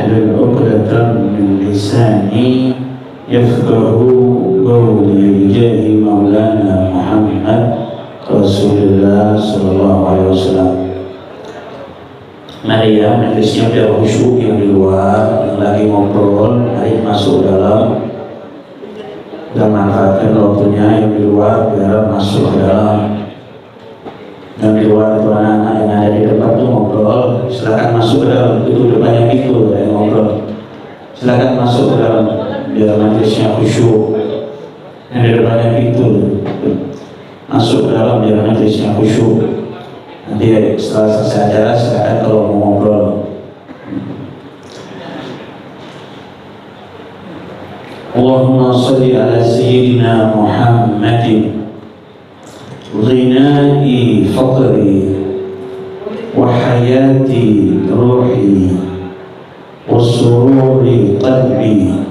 واحلل عقدة من لساني يفقه قولي بجاه مولانا محمد رسول الله صلى الله عليه wasallam. Mari ya, majelisnya biar khusyuk, yang di luar yang lagi ngobrol, mari masuk dalam dan manfaatkan waktunya. Yang di luar biar masuk ke dalam. Yang di luar itu anak-anak yang ada di depan tuh ngobrol, silakan masuk ke dalam. Itu depannya pintu yang ngobrol, silakan masuk ke dalam biar majelisnya khusyuk. Yang di depannya pintu masuk ke dalam biar majelisnya khusyuk. Nanti setelah selesai acara silakan kalau mau ngobrol. Allahumma sholli ala sayyidina Muhammadin ghinai faqri wa hayati ruhi wa sururi qalbi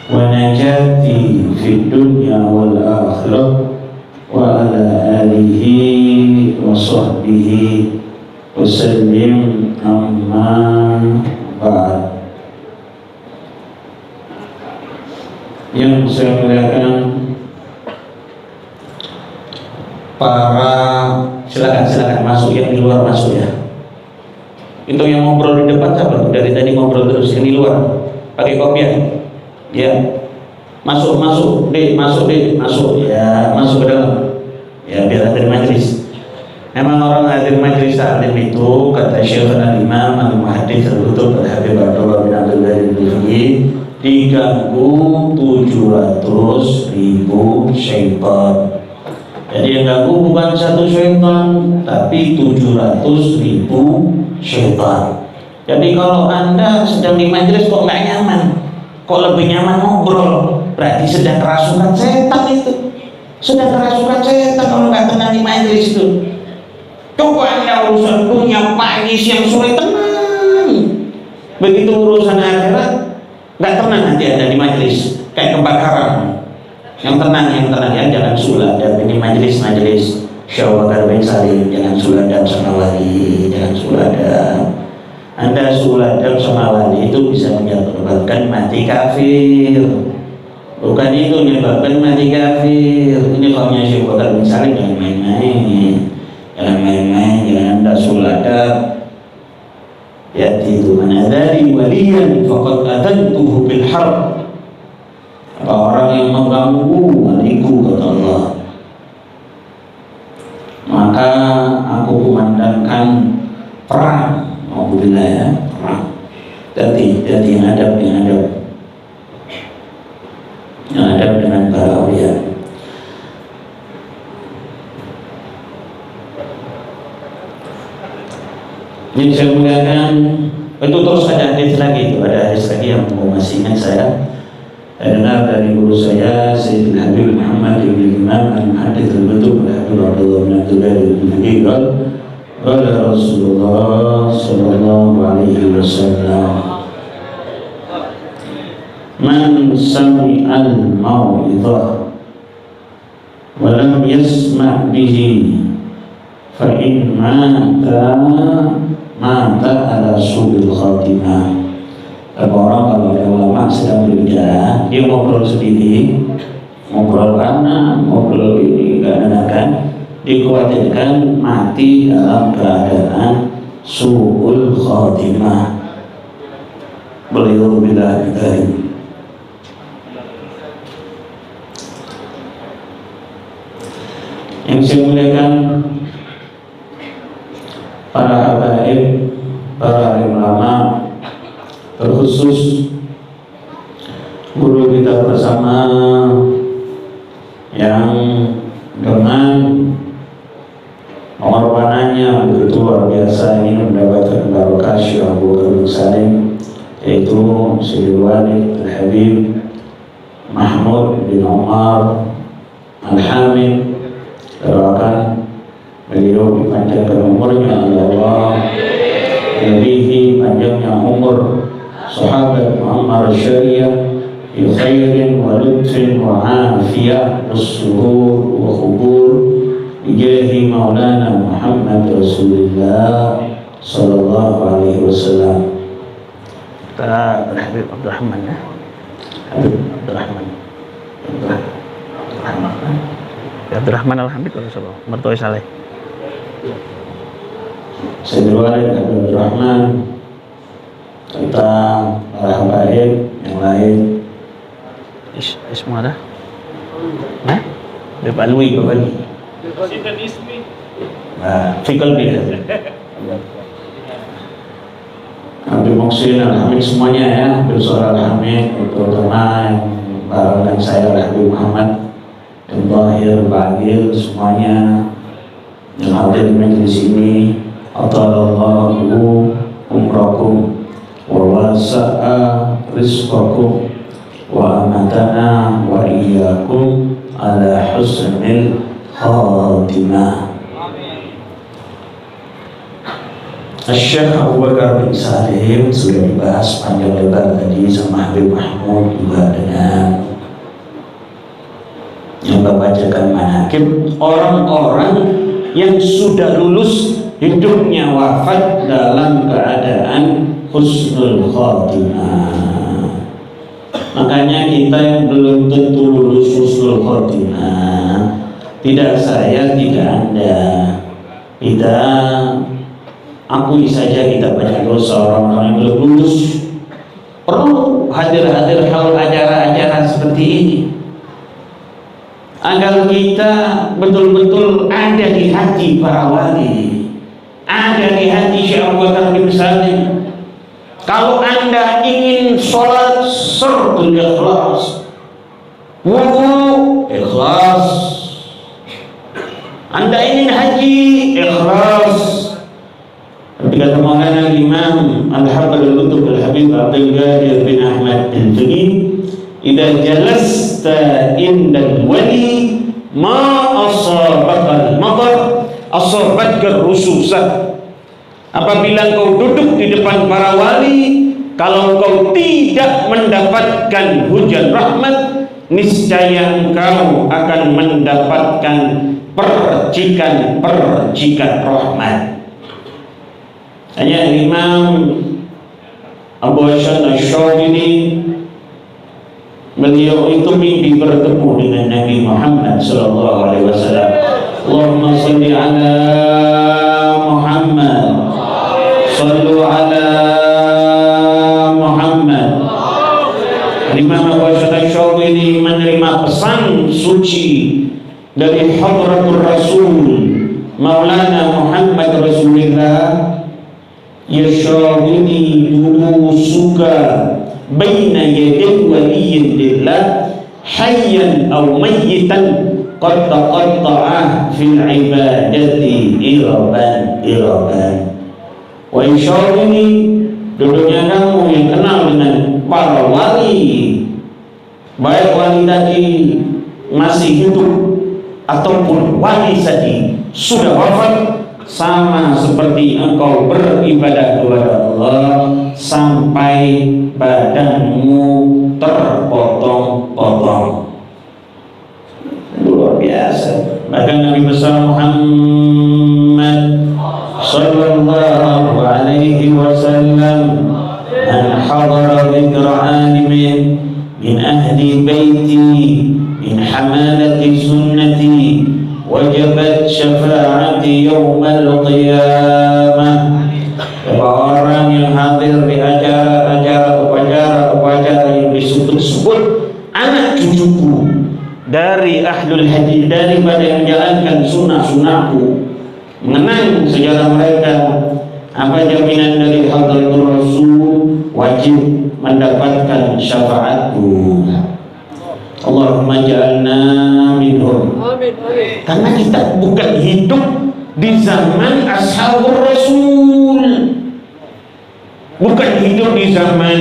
wa najati fid dunya wal akhirah wa ala alihi wa sahbihi wa sallim, amma ba'd. Yang saya muliakan para, silakan masuk, yang di luar masuk ya. Itu yang ngobrol di depan siapa? Dari tadi ngobrol terus, yang di luar pakai kopiah ya. Masuk deh ya, masuk ke dalam ya, biar hadir majlis. Memang orang hadir majlis taklim itu, kata Syekh Al-Imam Al-Muhaddits Al-Qutub Al-Habib Abdullah bin Abdullah Al-Bukhari, diganggu 700.000 syaitan. Jadi yang ganggu bukan satu syaitan, tapi 700.000 syaitan. Jadi kalau Anda sedang di majlis kok nggak nyaman, kok lebih nyaman ngobrol, berarti sedang kerasukan setan itu. Sedang kerasukan setan kalau nggak tenang di majelis itu. Coba Anda urusan dunia pagi siang sore tenang, begitu urusan akhirat nggak tenang nanti Anda di majelis, kayak kebakaran. Yang tenang ya, jangan suladab. Ini majelis Syawakar bin Salim, jangan suladab sama wali, jangan suladab. Anda suladab sama wali itu bisa menyebabkan mati kafir. Bukan itu menyebabkan mati kafir. Ini kaumnya Syekh Bakar bin Salim, jangan main-main, jangan Anda suladab. Yaitu manadari waliyan faqad atantuhu bil harb. Apa orang yang mengganggu waliku, kata Allah, maka aku kumandangkan perang. Alhamdulillah ya, perang. Jadi yang adab dengan para awliya. Yang saya muliakan, itu terus ada hadis lagi yang masih ingat saya. Dengar dari guru saya Sayyidul Habib Muhammad bin Imam Al-Muhaddits Al-Qutub Al-Habib Abdullah bin Abdullah Al-Bukhari, qala Rasulullah sallallahu alaihi wasallam, man sami'al mau'izah wa lam yasma' bihi fa in mata ala su'il khatimah. Orang kalau ada ulama sedang berbicara, dia ngobrol sendiri, ngobrol kanan, ngobrol ini, kadang-kadang dikhawatirkan mati dalam keadaan su'ul khatimah. Beliau bilang dari yang saya muliakan, para habaib, para ulama, terkhusus guru kita bersama yang dengan pengorbanannya begitu luar biasa ini mendapatkan barokah Syekh Abu Bakar bin Salim, yaitu Sayyidul Walid Al-Habib Mahmud bin Umar Al-Hamid. Doakan beliau dipanjangkan umurnya oleh Allah, melebihi panjangnya umur sahabat Muhammad Syariah, bi khairin wa lutfin wa afiyah was-surur wa khubur bijahi maulana Muhammad Rasulullah sallallahu alaihi wasallam. Ustaz Habib Abdurrahman ya. Habib Abdurrahman. Abdurrahman Al-Hamid kalau salah. Mertua Saleh. Saya Habib Abdurrahman. Kita para habaib yang lain. Ismu ada? Nah, Habib Alwi kembali. Sitan ismi. Nah, fikal beda. Habib Moksin Al-Hamid semuanya ya, Habib Suara Al-Hamid, terutama yang barang saya Habib Muhammad dan Tahir, Bagil, semuanya yang hadir di majelis ini. Atalallahu umrakum wa wasa'a rizqakum wa amatana wa iyyakum ala husnil khatimah. Syekh Abu Bakar bin Salim sudah dibahas panjang lebar tadi sama Habib Mahmud, juga dengan yang membacakan manaqib orang-orang yang sudah lulus hidupnya wafat dalam keadaan husnul khatimah. Makanya kita yang belum tentu lulus husnul khatimah, tidak saya, tidak Anda, kita akui saja kita banyak dosa. Orang-orang yang belum lulus perlu hadir-hadir haul acara-acara seperti ini agar kita betul-betul ada di hati para wali, ada di hati Syekh Abu Bakar bin Salim. Kalau Anda ingin sholat syurtul ikhlas, wudu ikhlas, Anda ingin haji ikhlas. Kata Maulana Imam Al-Habib Al-Lutuf Al-Habib Abdul Qadir bin Ahmad Al-Fiqi, idza jalasta indal wali ma asabakal matar asabatkar rususah. Apabila kau duduk di depan para wali, kalau kau tidak mendapatkan hujan rahmat, niscaya engkau akan mendapatkan percikan-percikan rahmat. Hanya Imam Abu Hasan Asy-Syadzili, beliau itu mimpi bertemu dengan Nabi Muhammad sallallahu alaihi wasallam. Allahumma shalli ala Muhammad, shallu ala Muhammad. Imam Abu Hasan Asy-Syadzili menerima pesan suci dari Hadratur Rasul Maulana Muhammad Rasulullah. Yashawini dulusuka baina yadin waliyin lillah hayyan aw mayyitan qad taqatta'a fil ibadati iraban wa yashawini, duduknya kamu yang kenal dengan para wali, baik wali tadi masih hidup ataupun wali tadi sudah wafat, sama seperti engkau beribadah kepada Allah sampai badanmu terpotong-potong. Luar biasa. Bahkan Nabi besar Muhammad sallallahu alaihi wasallam an hadara dhikra alimin min ahli baiti min hamalati sunnati wajibat syafaati yaumal qiyamah. Orang yang hadir di acara-acara upacara yang disebut-sebut anak cucuku dari ahlul hadis, daripada yang menjalankan sunnah-sunnahku, mengenang sejarah mereka, apa jaminan dari hadratul Rasul, wajib mendapatkan syafaatku. Allahumma ja'alna minhum. Karena kita bukan hidup di zaman ashabur Rasul, bukan hidup di zaman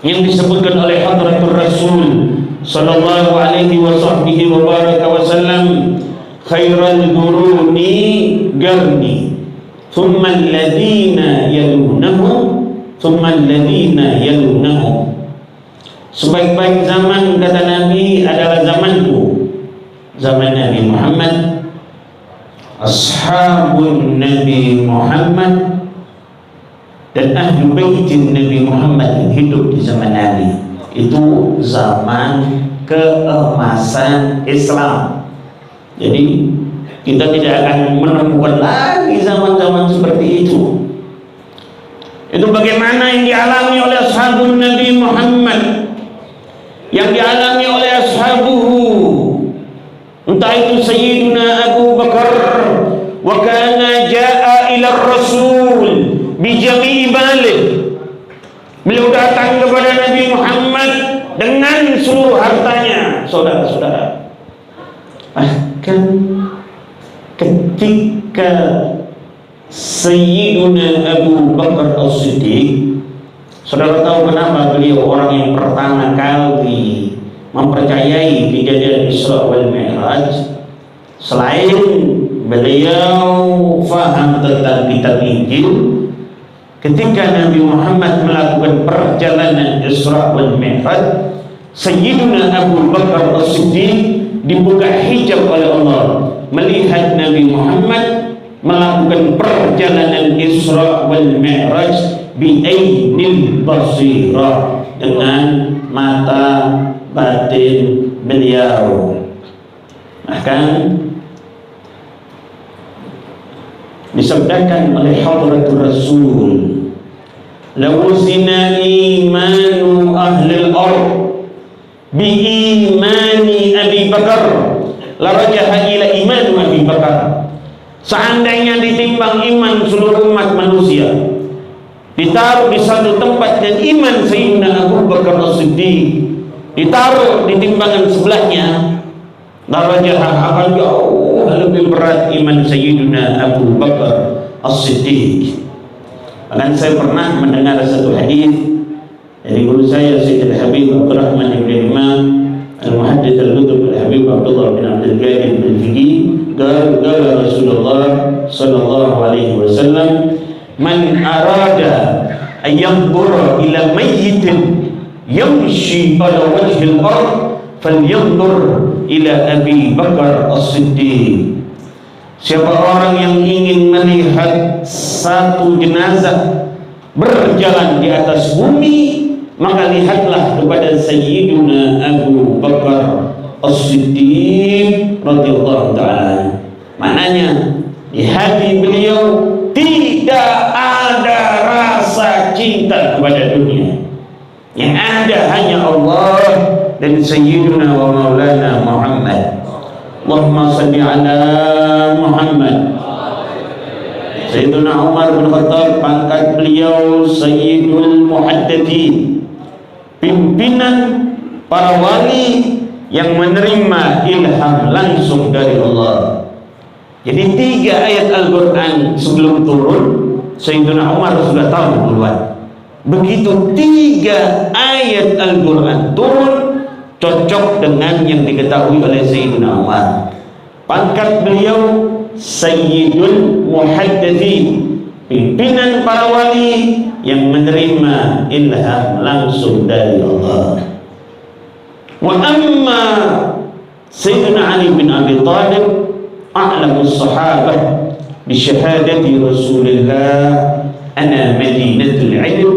yang disebutkan oleh hadratul Rasul sallallahu alaihi wasallam, khairal quruni qarni thumma alladhina yalunahum thumma alladhina yalunahum. Sebaik-baik zaman, kata Nabi, adalah zamanku, zaman Nabi Muhammad, ashabun Nabi Muhammad, dan ahli bait Nabi Muhammad yang hidup di zaman Nabi. Itu zaman keemasan Islam. Jadi kita tidak akan menemukan lagi zaman-zaman seperti itu. Itu bagaimana yang dialami oleh ashabun Nabi Muhammad, yang dialami oleh ashabuhu, entah itu Sayyiduna Abu Bakar, wa kana jaa ila Rasul bi jami'i balik. Beliau datang kepada Nabi Muhammad dengan seluruh hartanya, saudara-saudara. Bahkan ketika Sayyiduna Abu Bakar As-Siddiq, saudara tahu kenapa beliau orang yang pertama kali mempercayai kejadian Isra wal Mi'raj? Selain beliau faham tentang kitab Injil, ketika Nabi Muhammad melakukan perjalanan Isra wal Mi'raj, Sayyiduna Abu Bakar As-Siddiq dibuka hijab oleh Allah, melihat Nabi Muhammad melakukan perjalanan Isra wal Mi'raj bi'ainil basirah, dengan mata batin beliau. Bahkan disabdakan oleh Hadratul Rasul, lawuzina imanu ahlil ard bi'imani Abi Bakar larajaha ila imanu Abi Bakar. Seandainya ditimbang iman seluruh umat manusia, ditaruh di satu tempat, dan iman Sayyidina Abu Bakar As-Siddiq ditaruh di timbangan sebelahnya, larajaha akan jauh lebih berat iman Sayyidina Abu Bakar As-Siddiq. Bahkan saya pernah mendengar satu hadis dari guru saya Sayyid Al-Habib Abdurrahman Ibn Imam Al-Muhaddits Al-Qutb Al-Habib Abdullah bin Abdul Qadir bin Fiqi, qala Rasulullah sallallahu alaihi wasallam, man arada an yanzura ila mayyitin yamshi ala wajhil ard falyanzur ila Abi Bakar As-Siddiq. Siapa orang yang ingin melihat satu jenazah berjalan di atas bumi, maka lihatlah kepada Sayyiduna Abu Bakar As-Siddiq radhiyallahu ta'ala. Maknanya di hati beliau tidak ada rasa cinta kepada dunia, yang ada hanya Allah dan Sayyiduna wa Maulana Muhammad. Allahumma salli ala Muhammad. Sayyiduna Umar bin Khattab, pangkat beliau Sayyidul Muhaddithin, pimpinan para wali yang menerima ilham langsung dari Allah. Jadi 3 ayat Al-Quran sebelum turun, Sayyiduna Umar sudah tahu duluan. Begitu 3 ayat Al-Quran turun, cocok dengan yang diketahui oleh Sayyiduna Umar. Pangkat beliau Sayyidul Muhaddithin, pimpinan para wali yang menerima ilham langsung dari Allah. Wa amma Sayyidina Ali bin Abi Thalib, a'lamus sahabah bi syahadati Rasulillah ana madinatul ilm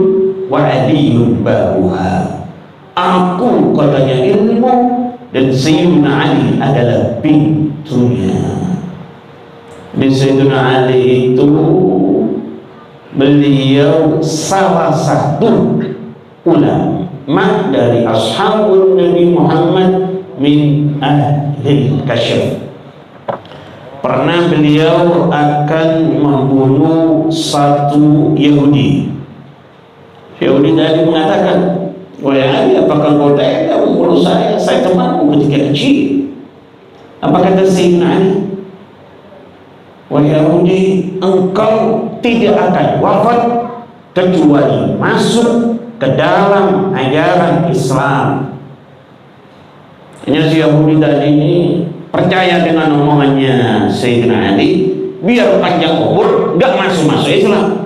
wa aliyun babuha. Aku katanya ilmu, dan Sayyidina Ali adalah pintunya. Dan Sayyidina Ali itu beliau salah satu ulama dari ashabun Nabi Muhammad min ahlil kasyaf. Pernah beliau akan membunuh satu Yahudi. Yahudi tadi mengatakan, wahai Ali, apakah kau tega membunuh saya? Saya temanmu ketika kecil. Apa kata Sayyidina Ali? Wahai Yahudi, engkau tidak akan wafat kecuali masuk ke dalam ajaran Islam. Hanya si Yahudi tadi ini percaya dengan omongannya Sayyidina Ali, biar panjang umur, gak masuk Islam.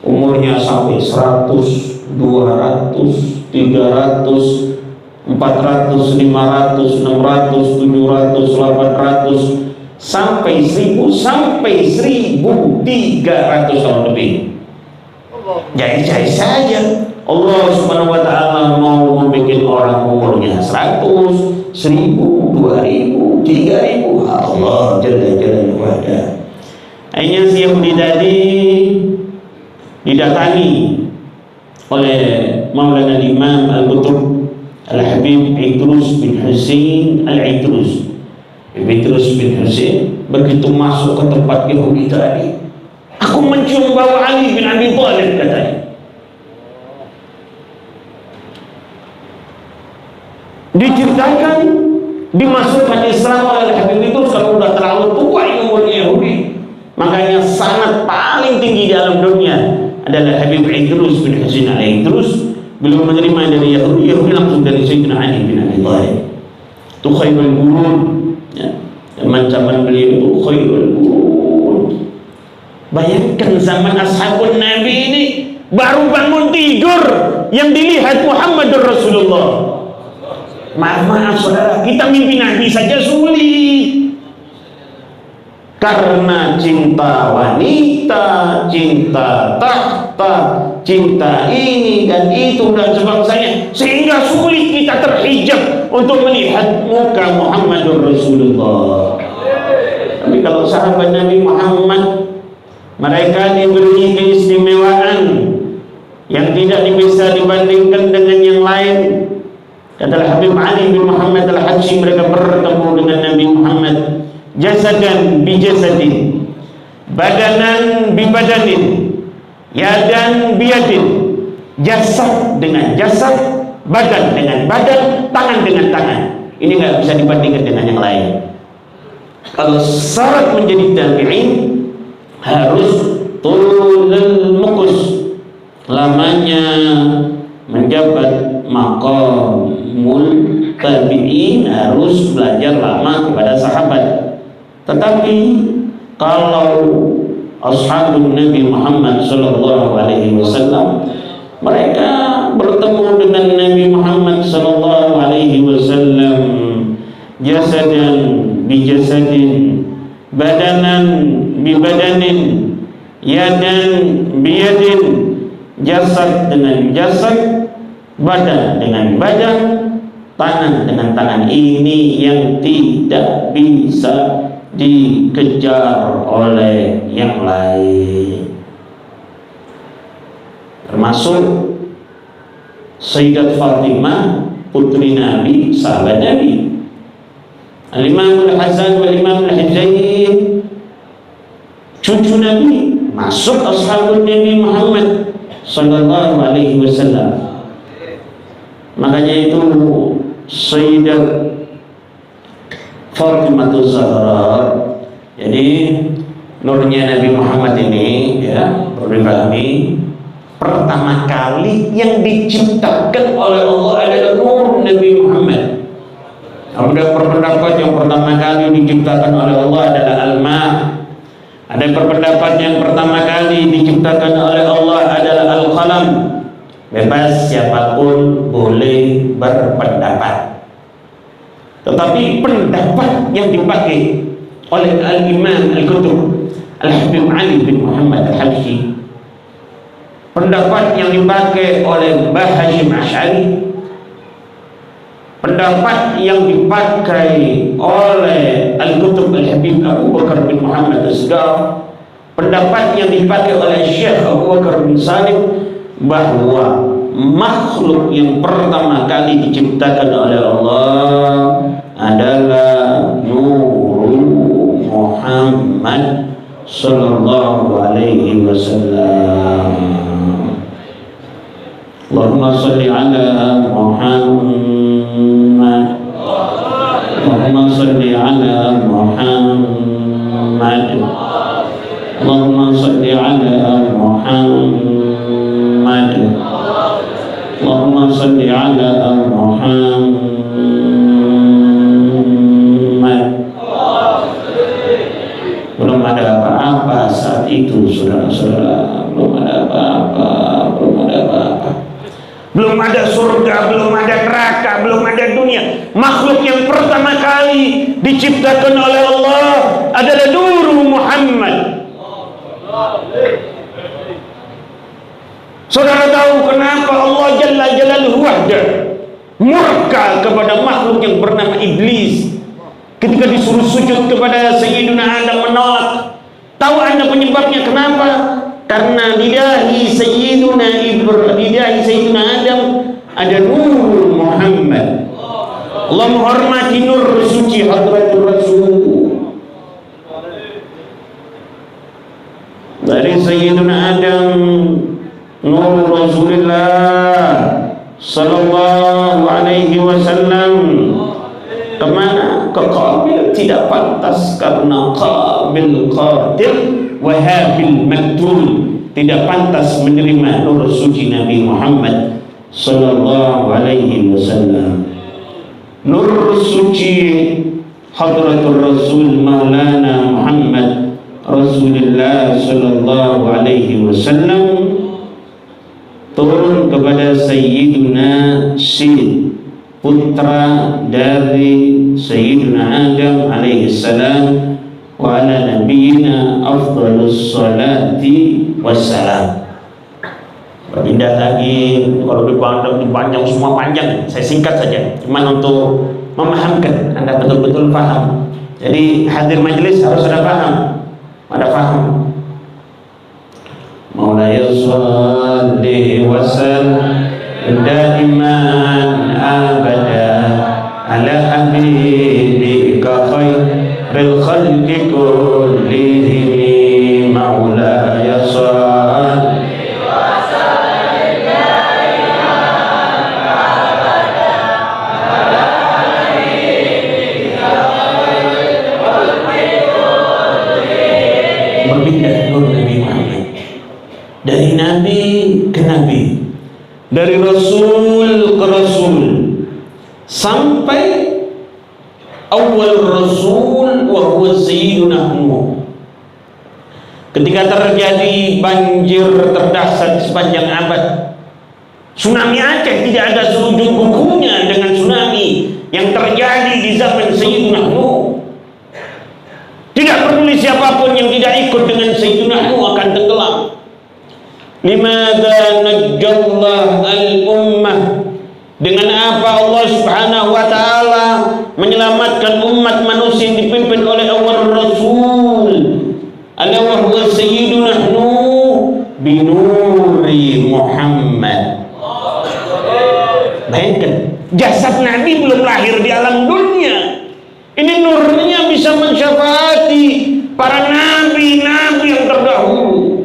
Umurnya sampai 100, 200, 300, 400, 500, 600, 700, 800, sampai 1000, sampai 1300 tahun lebih. Jahit-jahit saja. Allah Subhanahu wa ta'ala mau membuat orang umurnya 100, 1000, 2000, 3000. Allah Jalla wa'ala. Akhirnya si Yahudi tadi didatangi oleh Maulana Imam Al-Qutb Al-Habib Idrus bin Husain Al-Idrus. Idrus bin Husain begitu masuk ke tempat Yahudi tadi, aku mencium bau Ali bin Abi Thalib, katanya. Diceritakan dimasukkan Islam oleh Habib Idrus kalau sudah terlalu tua umurnya Yahudi. Makanya sangat paling tinggi di alam dunia adalah Habib Idrus bin Husain Al-Idrus. Belum menerima dari Yahudi langsung dari Sayyidina Ali bin Abi Thalib. Itu khairul qurun, ya. Zaman beliau itu khairul qurun. Bayangkan zaman ashabun Nabi ini baru bangun tidur yang dilihat Muhammadur Rasulullah. Maaf saudara, kita mimpi Nabi saja sulit. Karena cinta wanita, cinta tahta, cinta ini dan itu dan sebangsanya, sehingga sulit kita terhijab untuk melihat muka Muhammadur Rasulullah. Tapi kalau sahabat Nabi Muhammad, mereka diberi keistimewaan yang tidak bisa dibandingkan dengan yang lain. Kata Habib Ali bin Muhammad Al-Habsyi, mereka bertemu dengan Nabi Muhammad jasadan bi jasadin, badanan bi badanin, yadan bi yadin, jasad dengan jasad, badan dengan badan, tangan dengan tangan. Ini nggak bisa dibandingkan dengan yang lain. Kalau syarat menjadi tabi'in harus tulul mukus, lamanya menjabat maqamul tabi'in, harus belajar lama kepada sahabat. Tetapi kalau ashabun Nabi Muhammad sallallahu alaihi wasallam, mereka bertemu dengan Nabi Muhammad sallallahu alaihi wasallam jasadan bi jasadin, badanan bi badanin, yadan bi yadin, jasad dengan jasad, badan dengan badan, tangan dengan tangan. Ini yang tidak bisa dikejar oleh yang lain, termasuk Sayyidat Fatimah putri Nabi, sahabat Nabi. Al-Imam Al-Hasan wal Imam Al-Husain cucu Nabi, masuk ashabun Nabi Muhammad sallallahu alaihi wasallam. Makanya itu Sayyidat Fatimah Zahra, jadi nurnya Nabi Muhammad ini, ya, perlu dipahami, pertama kali yang diciptakan oleh Allah adalah nur Nabi Muhammad. Ada berpendapat yang pertama kali diciptakan oleh Allah adalah al-ma. Ada berpendapat yang pertama kali diciptakan oleh Allah adalah al-qalam. Bebas, siapapun boleh berpendapat. Tetapi pendapat yang dipakai oleh Al-Imam Al-Qutb Al-Habib Ali bin Muhammad Al-Habsyi, pendapat yang dipakai oleh Mbah Hashim Asy'ari, pendapat yang dipakai oleh Al-Qutb Al-Habib Abu Bakar bin Muhammad Asghar, pendapat yang dipakai oleh Syekh Abu Bakar bin Salim, bahwa makhluk yang pertama kali diciptakan oleh Allah adalah Nur Muhammad sallallahu alaihi wasallam. Allahumma salli ala Muhammad, Allahumma salli ala Muhammad, Allahumma salli ala Muhammad, Allahumma salli ala Muhammad. Belum ada apa-apa saat itu, saudara-saudara. Belum ada apa-apa, belum ada apa-apa. Belum ada surga, belum ada neraka, belum ada dunia. Makhluk yang pertama kali diciptakan oleh Allah adalah Nur Muhammad. Muhammad. Saudara tahu kenapa Allah Jalla Jalaluhu wahda murka kepada makhluk yang bernama iblis ketika disuruh sujud kepada Sayyidina Adam menolak? Tahu anda penyebabnya kenapa? Karena lidahi Sayyidina Adam ada nur Muhammad. Allah menghormati nur suci hadratul Rasul. Dari Sayyidina Adam nur Rasulullah sallallahu alaihi wasallam kemana? Ke Qabil, tidak pantas karena Qabil qatil wa Habil maktul, tidak pantas menerima nur suci Nabi Muhammad sallallahu alaihi wasallam. Nur suci hadratul Rasul Maulana Muhammad Rasulullah sallallahu alaihi wasallam turun kepada Sayyidina Syed, putra dari Sayyidina Adam alaihi salam, wa ala nabiyina afdhalus salati wassalam. Berpindah lagi, kalau dipanjang semua panjang, saya singkat saja, cuma untuk memahamkan anda betul-betul paham. Jadi hadir majelis harus ada paham, ada paham. Maulaya sholli wa sallim daiman abada ala habibika khairil khalqi kullihim. Maulaya sholli wa sallim daiman abada ala habibika khairil khalqi kullihim. Berpindah nur Nabi Muhammad dari Nabi ke Nabi, dari Rasul ke Rasul, sampai awal Rasul wa huwa Sayyiduna Nuh. Ketika terjadi banjir terdahsyat sepanjang abad, tsunami Aceh tidak ada seujung kukunya dengan tsunami yang terjadi di zaman Sayyiduna Nuh. Tidak peduli siapapun yang tidak ikut dengan Sayyiduna Nuh akan tenggelam. Limadha najjallah al-ummah, dengan apa Allah subhanahu wa ta'ala menyelamatkan umat manusia yang dipimpin oleh awal Rasul, ala wa huwa Sayyiduna Nuh binuri Muhammad. Bayangkan, jasad Nabi belum lahir di alam dunia, ini nurnya bisa mensyafaati para nabi-nabi yang terdahulu.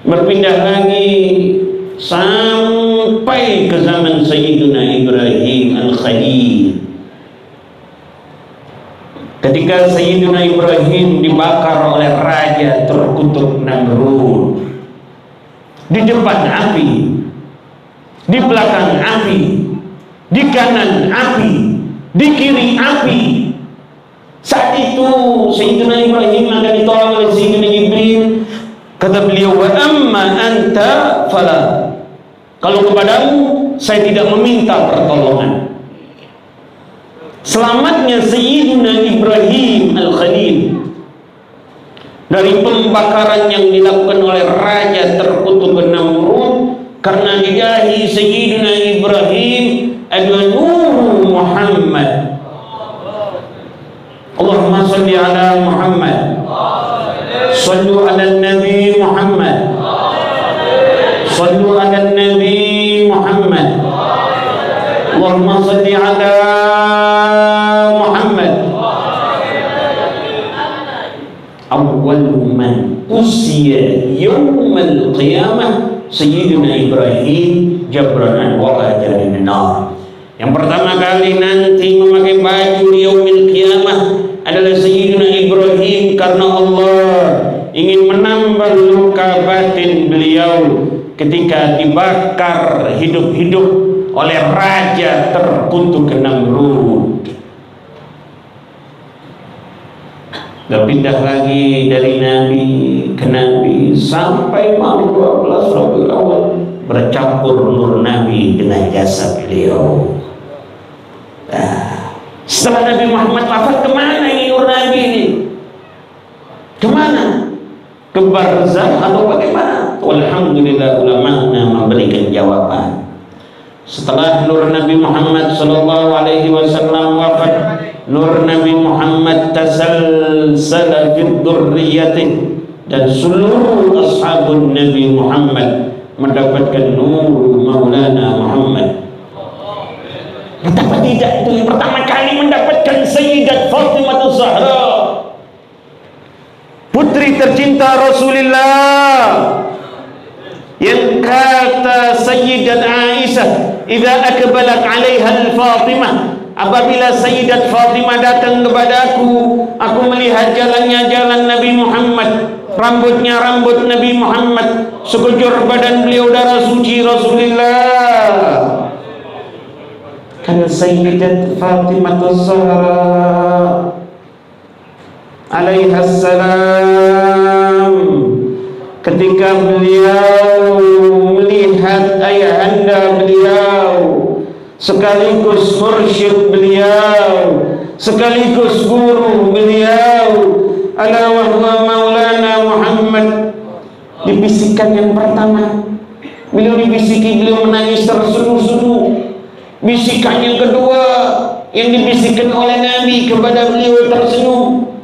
Berpindah lagi sampai ke zaman Sayyidina Ibrahim Al-Khalil. Ketika Sayyidina Ibrahim dibakar oleh raja terkutuk Namrud, di depan api, di belakang api, di kanan api, di kiri api. Saat itu Sayyidina Ibrahim akan ditolong oleh Sayyidina Jibril. Kata beliau, wa amma anta fala, kalau kepadamu saya tidak meminta pertolongan. Selamatnya Sayyidina Ibrahim Al-Khalil dari pembakaran yang dilakukan oleh raja terkutuk Namrud, karena di dahi Sayyidina Ibrahim ada nur Muhammad. Allahumma salli ala Muhammad, sallu ala Nabi Muhammad, sallu ala Nabi Muhammad. Allahumma salli ala Muhammad. Awwalu man usiya yawmal qiyamah Sayyidina Ibrahim jabran wa qajarin nar. Yang pertama kali nanti memakai baju di yaumil qiyamah adalah Sayyidina Ibrahim, karena Allah ingin menambah luka batin beliau ketika dibakar hidup-hidup oleh raja terkutuk Namrud. Berpindah lagi dari Nabi ke Nabi sampai malam 12 Rabiul Awal, bercampur nur Nabi dengan jasad beliau. Setelah Nabi Muhammad wafat, kemana ini nur Nabi ini? Kemana? Ke barzakh atau bagaimana? Setelah nur Nabi Muhammad sallallahu alaihi wasallam wafat, nur Nabi Muhammad tasalsala fi dzurriyyati, dan seluruh ashabun Nabi Muhammad mendapatkan nur Maulana Muhammad. Betapa tidak, itu yang pertama kali mendapatkan Sayyidat Fatimah Zahra, putri tercinta Rasulullah, yang kata Sayyidat Aisyah, idza akbalat 'alaiha al-Fatimah, apabila Sayyidat Fatimah datang kepadaku, aku melihat jalannya jalan Nabi Muhammad, rambutnya rambut Nabi Muhammad, sekujur badan beliau darah suci Rasulullah. Kan Sayyidat Fatimah Zahra alaiha salam, ketika beliau melihat ayahanda beliau sekaligus mursyid beliau, sekaligus guru beliau, ala wa huwa Maulana Muhammad, dibisikkan yang pertama, beliau dibisiki, beliau menangis terseduh-seduh. Bisikan yang kedua yang dibisikkan oleh Nabi kepada beliau tersenyum.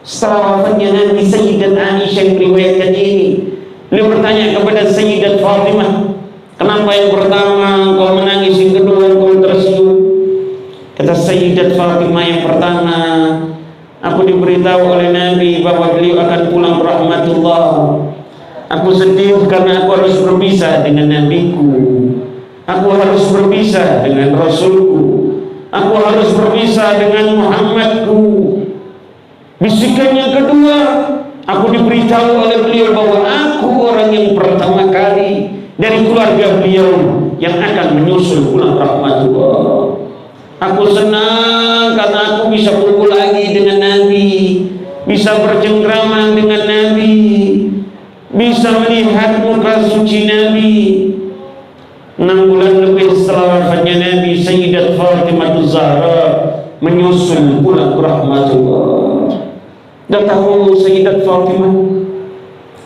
Setelah wafatnya Nabi, Sayyidat Aisyah meriwayatkan ini, beliau bertanya kepada Sayyidat Fatimah, kenapa yang pertama kau menangis, yang kedua kau tersenyum? Kata Sayyidat Fatimah, yang pertama aku diberitahu oleh Nabi bahwa beliau akan pulang ke rahmatullah. Aku sedih karena aku harus berpisah dengan Nabiku, aku harus berpisah dengan Rasulku, aku harus berpisah dengan Muhammadku. Bisikan yang kedua, aku diberitahu oleh beliau bahwa aku orang yang pertama kali dari keluarga beliau yang akan menyusul pulang rahmatullah. Aku senang karena aku bisa kumpul lagi dengan Nabi, bisa bercengkrama dengan Nabi, bisa melihat muka suci Nabi. 6 bulan lebih setelah wafatnya Nabi, Sayyidat Fatimah Zahra menyusul pulang rahmatullah. Dan tahu Sayyidat Fatimah,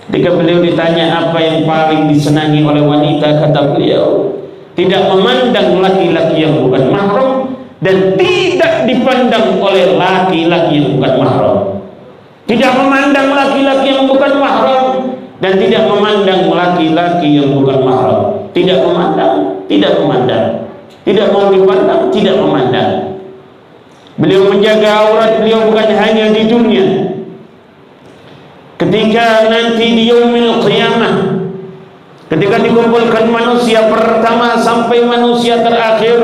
ketika beliau ditanya apa yang paling disenangi oleh wanita, kata beliau, tidak memandang laki-laki yang bukan mahram dan tidak dipandang oleh laki-laki yang bukan mahram. Tidak memandang laki-laki yang bukan mahram dan tidak memandang laki-laki yang bukan mahram. Tidak memandang, tidak memandang, tidak mau dipandang, tidak memandang. Beliau menjaga aurat beliau bukan hanya di dunia. Ketika nanti di yaumil qiyamah, ketika dikumpulkan manusia pertama sampai manusia terakhir,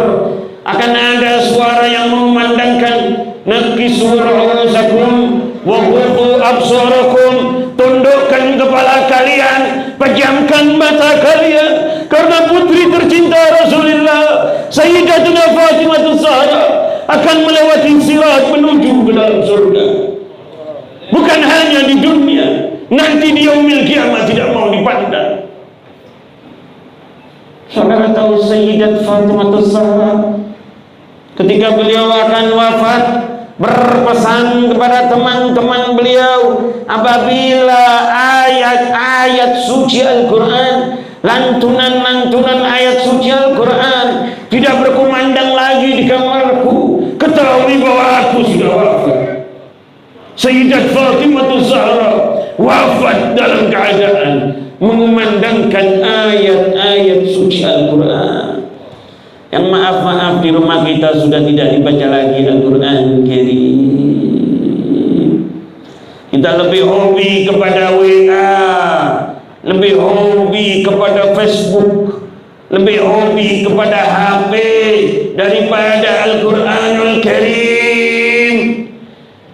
akan ada suara yang memandangkan, nakisu ru'usakum wa ghuddu absarakum, tundukkan kepala kalian, pejamkan mata kalian, karena putri tercinta Rasulullah Sayyidatuna Fatimah Zahra akan melewati sirat menuju ke dalam surga. Bukan hanya di dunia, nanti di yaumil kiamat tidak mau dipandang. Saudara tahu Sayyidat Fatimah Zahra ketika beliau akan wafat berpesan kepada teman-teman beliau, apabila ayat-ayat suci Al-Quran, lantunan-lantunan ayat suci Al-Quran tidak berkumandang lagi di kamarku, ketahui bahwa aku sudah wafat. Sayyidat Fatimah Zahra wafat dalam keadaan mengumandangkan ayat-ayat suci Al-Quran. Yang maaf-maaf di rumah kita sudah tidak dibaca lagi Al-Quran Karim. Kita lebih hobi kepada WA, lebih hobi kepada Facebook, lebih hobi kepada HP daripada Al-Quranul Karim.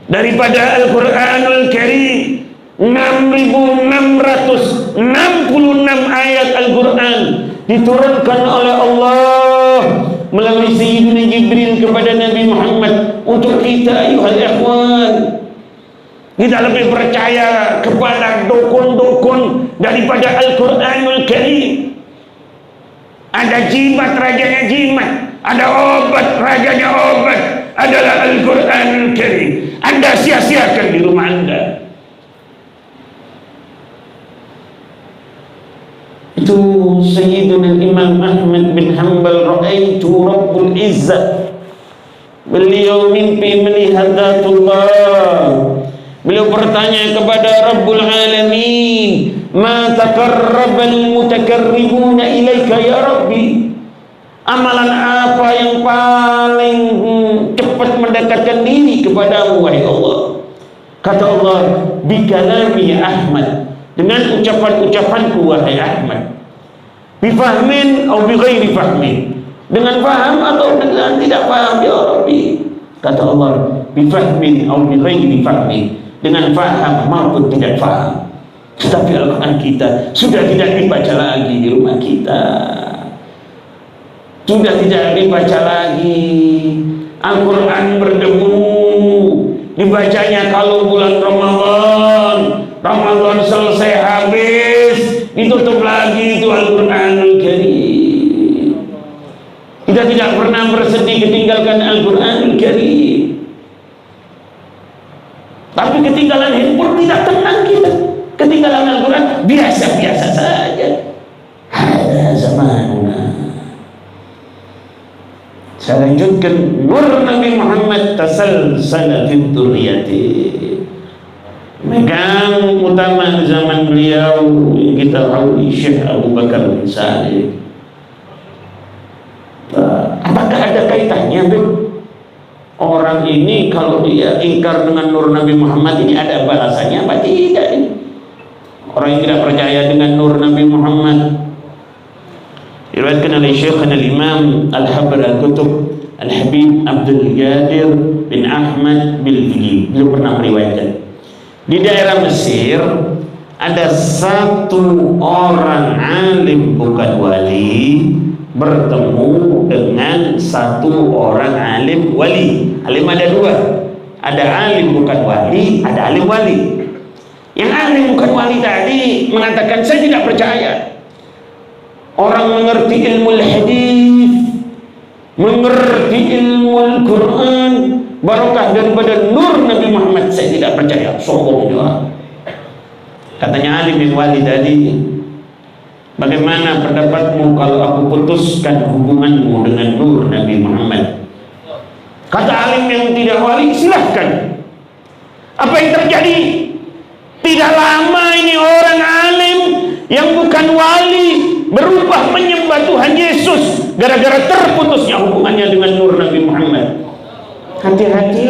Daripada Al-Quranul Karim, 6.666 ayat Al-Quran diturunkan oleh Allah melalui Sayyidina Jibril kepada Nabi Muhammad untuk kita, ayuhal ikhwan. Kita lebih percaya kepada dukun-dukun daripada Al-Quranul Karim. Ada jimat, rajanya jimat, ada obat, rajanya obat, adalah Al-Quranul Karim. Anda sia-siakan di rumah Anda. Itu Sayyidina Imam Ahmad bin Hanbal, ra'aitu Rabbul Izzah, beliau mimpi melihat Zatullah. Beliau bertanya kepada Rabbul Alamin, ma taqarrabal mutakarribuna ilaika ya Rabbi, amalan apa yang paling cepat mendekatkan diri kepadamu wahai Allah? Kata Allah, bikalami ya Ahmad, dengan ucapan-ucapanku wahai Ahmad, bifahmin atau bighairi fahmin, dengan paham atau dengan tidak paham ya Rabbi. Kata Allah, bifahmin atau bighairi fahmin, dengan faham maupun tidak faham. Tetapi Al-Quran kita sudah tidak dibaca lagi di rumah kita, sudah tidak dibaca lagi. Al-Quran berdebu, dibacanya kalau bulan Ramadan. Ramadan selesai habis, ditutup lagi itu Al-Quranul Karim. Kita tidak pernah bersedih ketinggalkan Al-Quranul Karim. Tapi ketinggalan handphone tidak tenang kita. Ketinggalan Al-Quran biasa-biasa saja. Hada zamanuna. Saya lanjutkan, nur Nabi Muhammad tasalsala fi dzurriyyati. Megang utama zaman beliau yang kita tahu Syekh Abu Bakar bin Sa'id. Apakah ada kaitannya, Beb? Orang ini kalau dia ingkar dengan nur Nabi Muhammad ini ada balasannya apa tidak ini? Orang yang tidak percaya dengan nur Nabi Muhammad, diriwayatkan oleh Syekhana al-Imam Al-Habr Al-Kutub Al-Habib Abdul Qadir bin Ahmad Bilfili. Beliau pernah meriwayatkan, di daerah Mesir ada satu orang alim bukan wali bertemu dengan satu orang alim wali. Alim ada dua, ada alim bukan wali, ada alim wali. Yang alim bukan wali tadi mengatakan, saya tidak percaya orang mengerti ilmu hadis, mengerti ilmu Al-Quran, barokah daripada nur Nabi Muhammad, saya tidak percaya. Sombong juga. Katanya alim yang wali tadi, bagaimana pendapatmu kalau aku putuskan hubunganmu dengan nur Nabi Muhammad? Kata alim yang tidak wali, silahkan. Apa yang terjadi? Tidak lama ini orang alim yang bukan wali berubah menyembah Tuhan Yesus gara-gara terputusnya hubungannya dengan nur Nabi Muhammad. Hati-hati,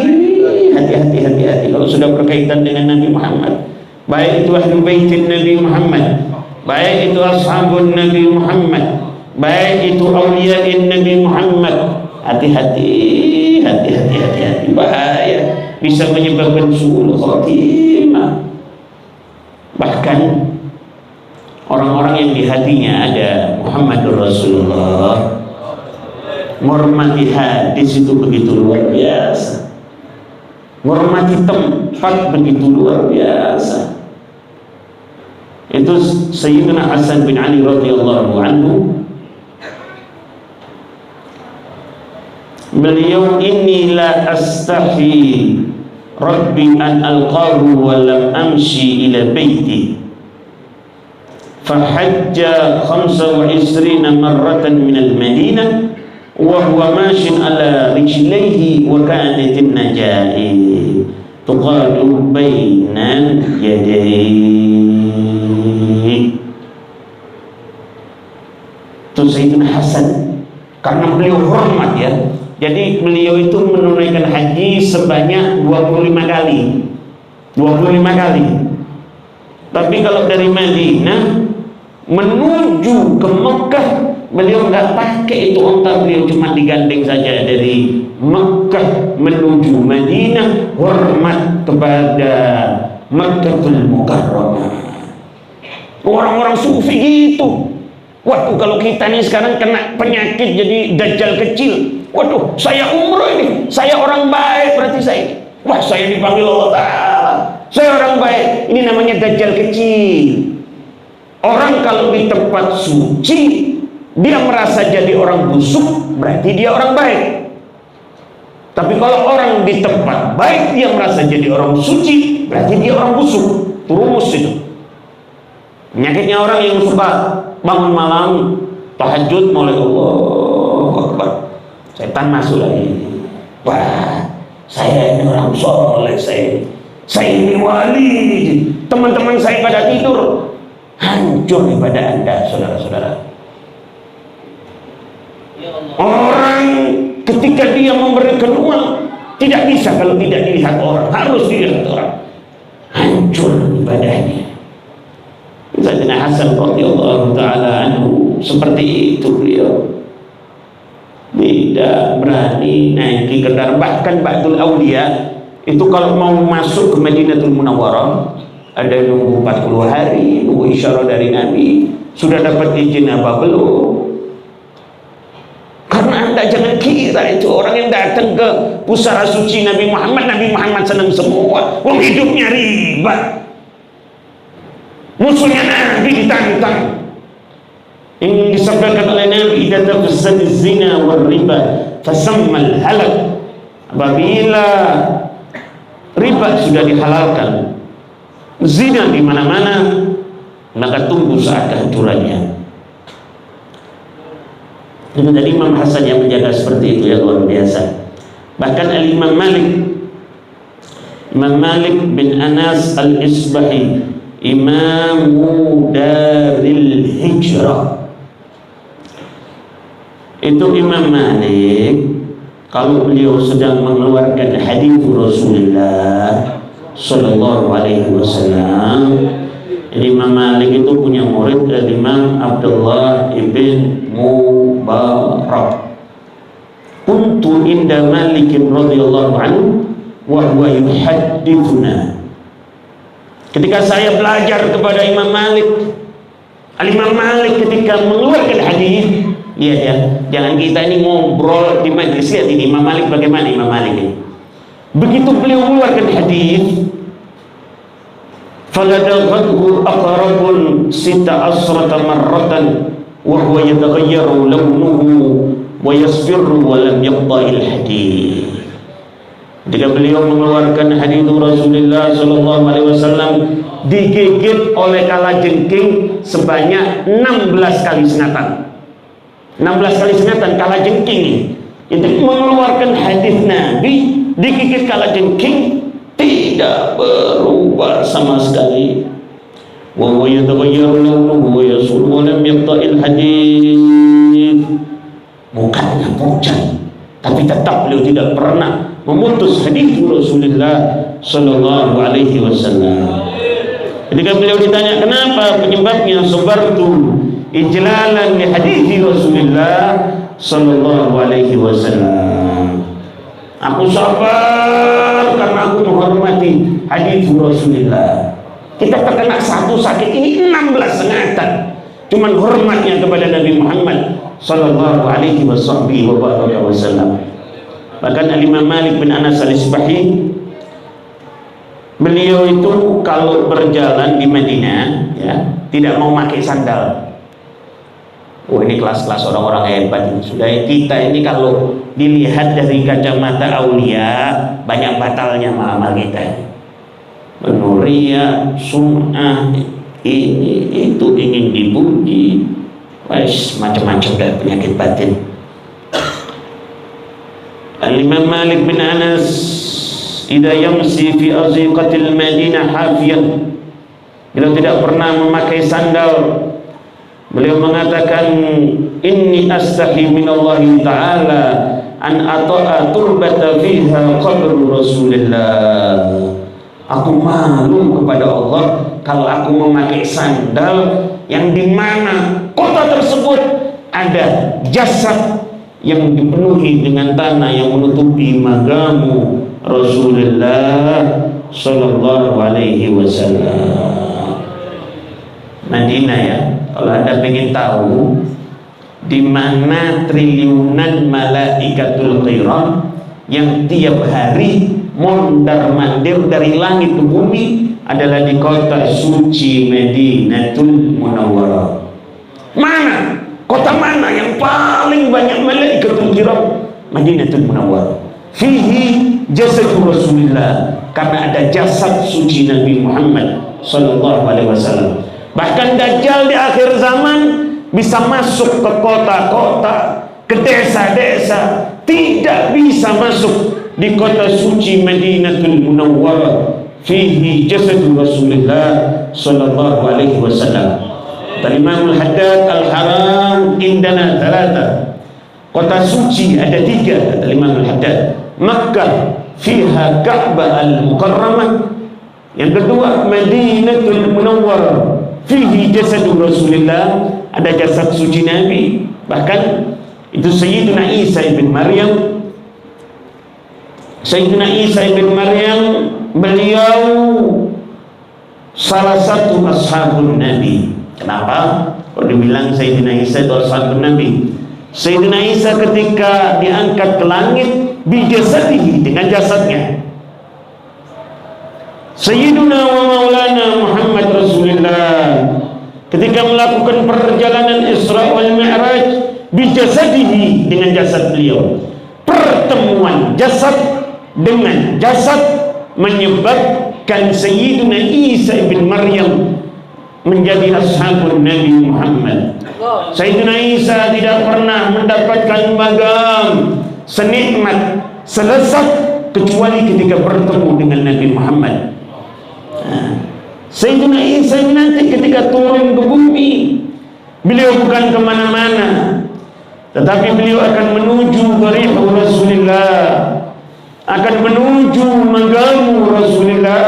hati-hati kalau sudah berkaitan dengan Nabi Muhammad. Baik itu ahli baitin Nabi Muhammad, baik itu ashabun Nabi Muhammad, baik itu awliyain Nabi Muhammad. Hati-hati, bahaya, bisa menyebabkan su'ul khatimah. Bahkan orang-orang yang di hatinya ada Muhammadur Rasulullah, menghormati hadis itu begitu luar biasa, menghormati tempat begitu luar biasa. Itu Sayyidina Hasan bin Ali radhiyallahu anhu, beliau, inni la astahi Rabbi an alqahu wa lam amshi ila baiti fahajja 25 marratan min al-Madinah wa huwa mashin ala rijlaihi wa kanat an-najai tuqadu baina yadayhi. Itu Sayyidina Hasan, karena beliau hormat ya, jadi beliau itu menunaikan haji sebanyak 25 kali. 25 kali. Tapi kalau dari Madinah menuju ke Mekah, beliau nggak pakai itu onta, beliau cuma digandeng saja dari Mekah menuju Madinah, hormat kepada Makkahul Mukarramah. Orang-orang sufi gitu. Waduh, kalau kita nih sekarang kena penyakit jadi dajjal kecil. Waduh, saya umroh ini, saya orang baik berarti saya. Wah, saya dipanggil Allah Ta'ala, saya orang baik. Ini namanya dajjal kecil. Orang kalau di tempat suci dia merasa jadi orang busuk, berarti dia orang baik. Tapi kalau orang di tempat baik dia merasa jadi orang suci, berarti dia orang busuk. Itu rumus itu. Penyakitnya orang yang suka bangun malam tahajud mulai Allahu Akbar, setan masuk lagi. Wah, saya ini orang soleh, saya ini wali. Teman-teman saya pada tidur, hancur ibadah Anda, saudara-saudara. Orang ketika dia memberikan uang tidak bisa kalau tidak dilihat orang, harus dilihat orang, hancur ibadahnya. Sayyidina Hasan radhiyallahu taala anhu seperti itu, beliau tidak berani naiki kendaraan. Bahkan Ba'dul Aulia itu kalau mau masuk ke Madinatul Munawwarah ada yang nunggu 40 hari, nunggu isyarat dari Nabi, sudah dapat izin apa belum. Karena Anda jangan kira itu orang yang datang ke pusara suci Nabi Muhammad senang semua, wong hidupnya riba, musuhnya Nabi ditantang. Yang disabdakan oleh Nabi, idza tafassada zina wal riba fasammal halak. Apabila riba sudah dihalalkan, zina di mana-mana, maka tunggu saat kehancurannya. Itu tadi Imam Hasan yang menjaga seperti itu, ya, luar biasa. Bahkan Imam Malik bin Anas al-Isbahi, Imamu Daril Hijrah, itu Imam Malik kalau beliau sedang mengeluarkan hadis Rasulullah Sallallahu Alaihi Wasallam. Imam Malik itu punya murid Imam Abdullah ibn Mubarak. Kuntu inda Malik radhiyallahu anhu wa huwa yuhaddithuna. Ketika saya belajar kepada Imam Malik, Imam Malik ketika mengeluarkan hadis, lihat ya, jangan kita ini ngobrol di majlis. Lihat ini Imam Malik, bagaimana Imam Malik ini. Begitu beliau mengeluarkan hadis, faladaghathu aqrabun 16 marratan wa huwa yataghayyaru launuhu wa yasfirru wa lam yaqta'il hadis. Ketika beliau mengeluarkan hadis Rasulullah Sallallahu Alaihi Wasallam, digigit oleh kalajengking sebanyak 16 kali sengatan. 16 kali sengatan kalajengking itu mengeluarkan hadis Nabi, digigit kalajengking, tidak berubah sama sekali. Wa huwa yataghayyaru launuhu wa yasfurru wa lam yaqta'il hadis. Mukanya pucat, tapi tetap beliau tidak pernah memutus hadis Rasulullah Sallallahu Alaihi Wasallam. Ketika beliau ditanya kenapa, penyebabnya sabartu ijlalan li hadis Rasulullah Sallallahu Alaihi Wasallam. Aku sabar karena aku menghormati hadis Rasulullah. Kita terkena satu sakit ini 16 sengatan, cuman hormatnya kepada Nabi Muhammad Sallallahu Alaihi Wasallam. Bahkan Imam Malik bin Anas al-Isbahi, beliau itu kalau berjalan di Madinah, ya, tidak mau pakai sandal. Oh, ini kelas-kelas orang-orang hebat. Sudah kita ini kalau dilihat dari kacamata aulia, banyak batalnya amal kita. Menuria, sum'ah, ini itu ingin dipuji, macam-macam dari penyakit batin. Imam Malik bin Anas idza yamsi fi aziqatil Madinah hafiyan, beliau tidak pernah memakai sandal. Beliau mengatakan, inni astahi minallahi ta'ala an ata'a turbata fiha qabru Rasulillah. Aku malu kepada Allah kalau aku memakai sandal yang dimana kota tersebut ada jasad yang dipenuhi dengan tanah yang menutupi magamu Rasulullah Sallallahu Alaihi Wasallam. Madinah, ya, kalau Anda ingin tahu di mana triliunan malaikatul qiram yang tiap hari mondar-mandir dari langit ke bumi adalah di kota suci Madinatul Munawwarah. Mana? Kota mana yang paling banyak malaikatul qiram? Madinatul Munawwarah. Fihi jasad Rasulullah, karena ada jasad suci Nabi Muhammad Sallallahu Alaihi Wasallam. Bahkan Dajjal di akhir zaman bisa masuk ke kota-kota, ke desa-desa, tidak bisa masuk di kota suci Madinatul Munawwarah fihi jasad Rasulullah sallallahu alaihi wasallam. Imam Al-Haddad al-haram indana thalatha. Kota suci ada 3 kata Imam Al-Haddad. Makkah fiha Ka'bah al-Mukarramah. Yang kedua Madinatul Munawwarah fihi jasad Rasulullah, ada jasad suci Nabi. Bahkan itu Sayyidina Isa ibn Maryam. Sayyidina Isa ibn Maryam, beliau salah satu ashabun Nabi. Kenapa? Kalau dibilang Sayyidina Isa itu ashabun Nabi. Sayyidina Isa ketika diangkat ke langit bijasadihi, dengan jasadnya. Sayyiduna wa maulana Muhammad Rasulullah ketika melakukan perjalanan Isra wal Mi'raj bijasadihi, dengan jasad beliau. Pertemuan jasad dengan jasad menyebabkan Sayyiduna Isa ibn Maryam menjadi ashabun Nabi Muhammad. Sayyiduna Isa tidak pernah mendapatkan magam senikmat, selesat kecuali ketika bertemu dengan Nabi Muhammad. Sayyidina Isa nanti ketika turun ke bumi, beliau bukan kemana-mana, tetapi beliau akan menuju barihu Rasulullah, akan menuju magamu Rasulullah.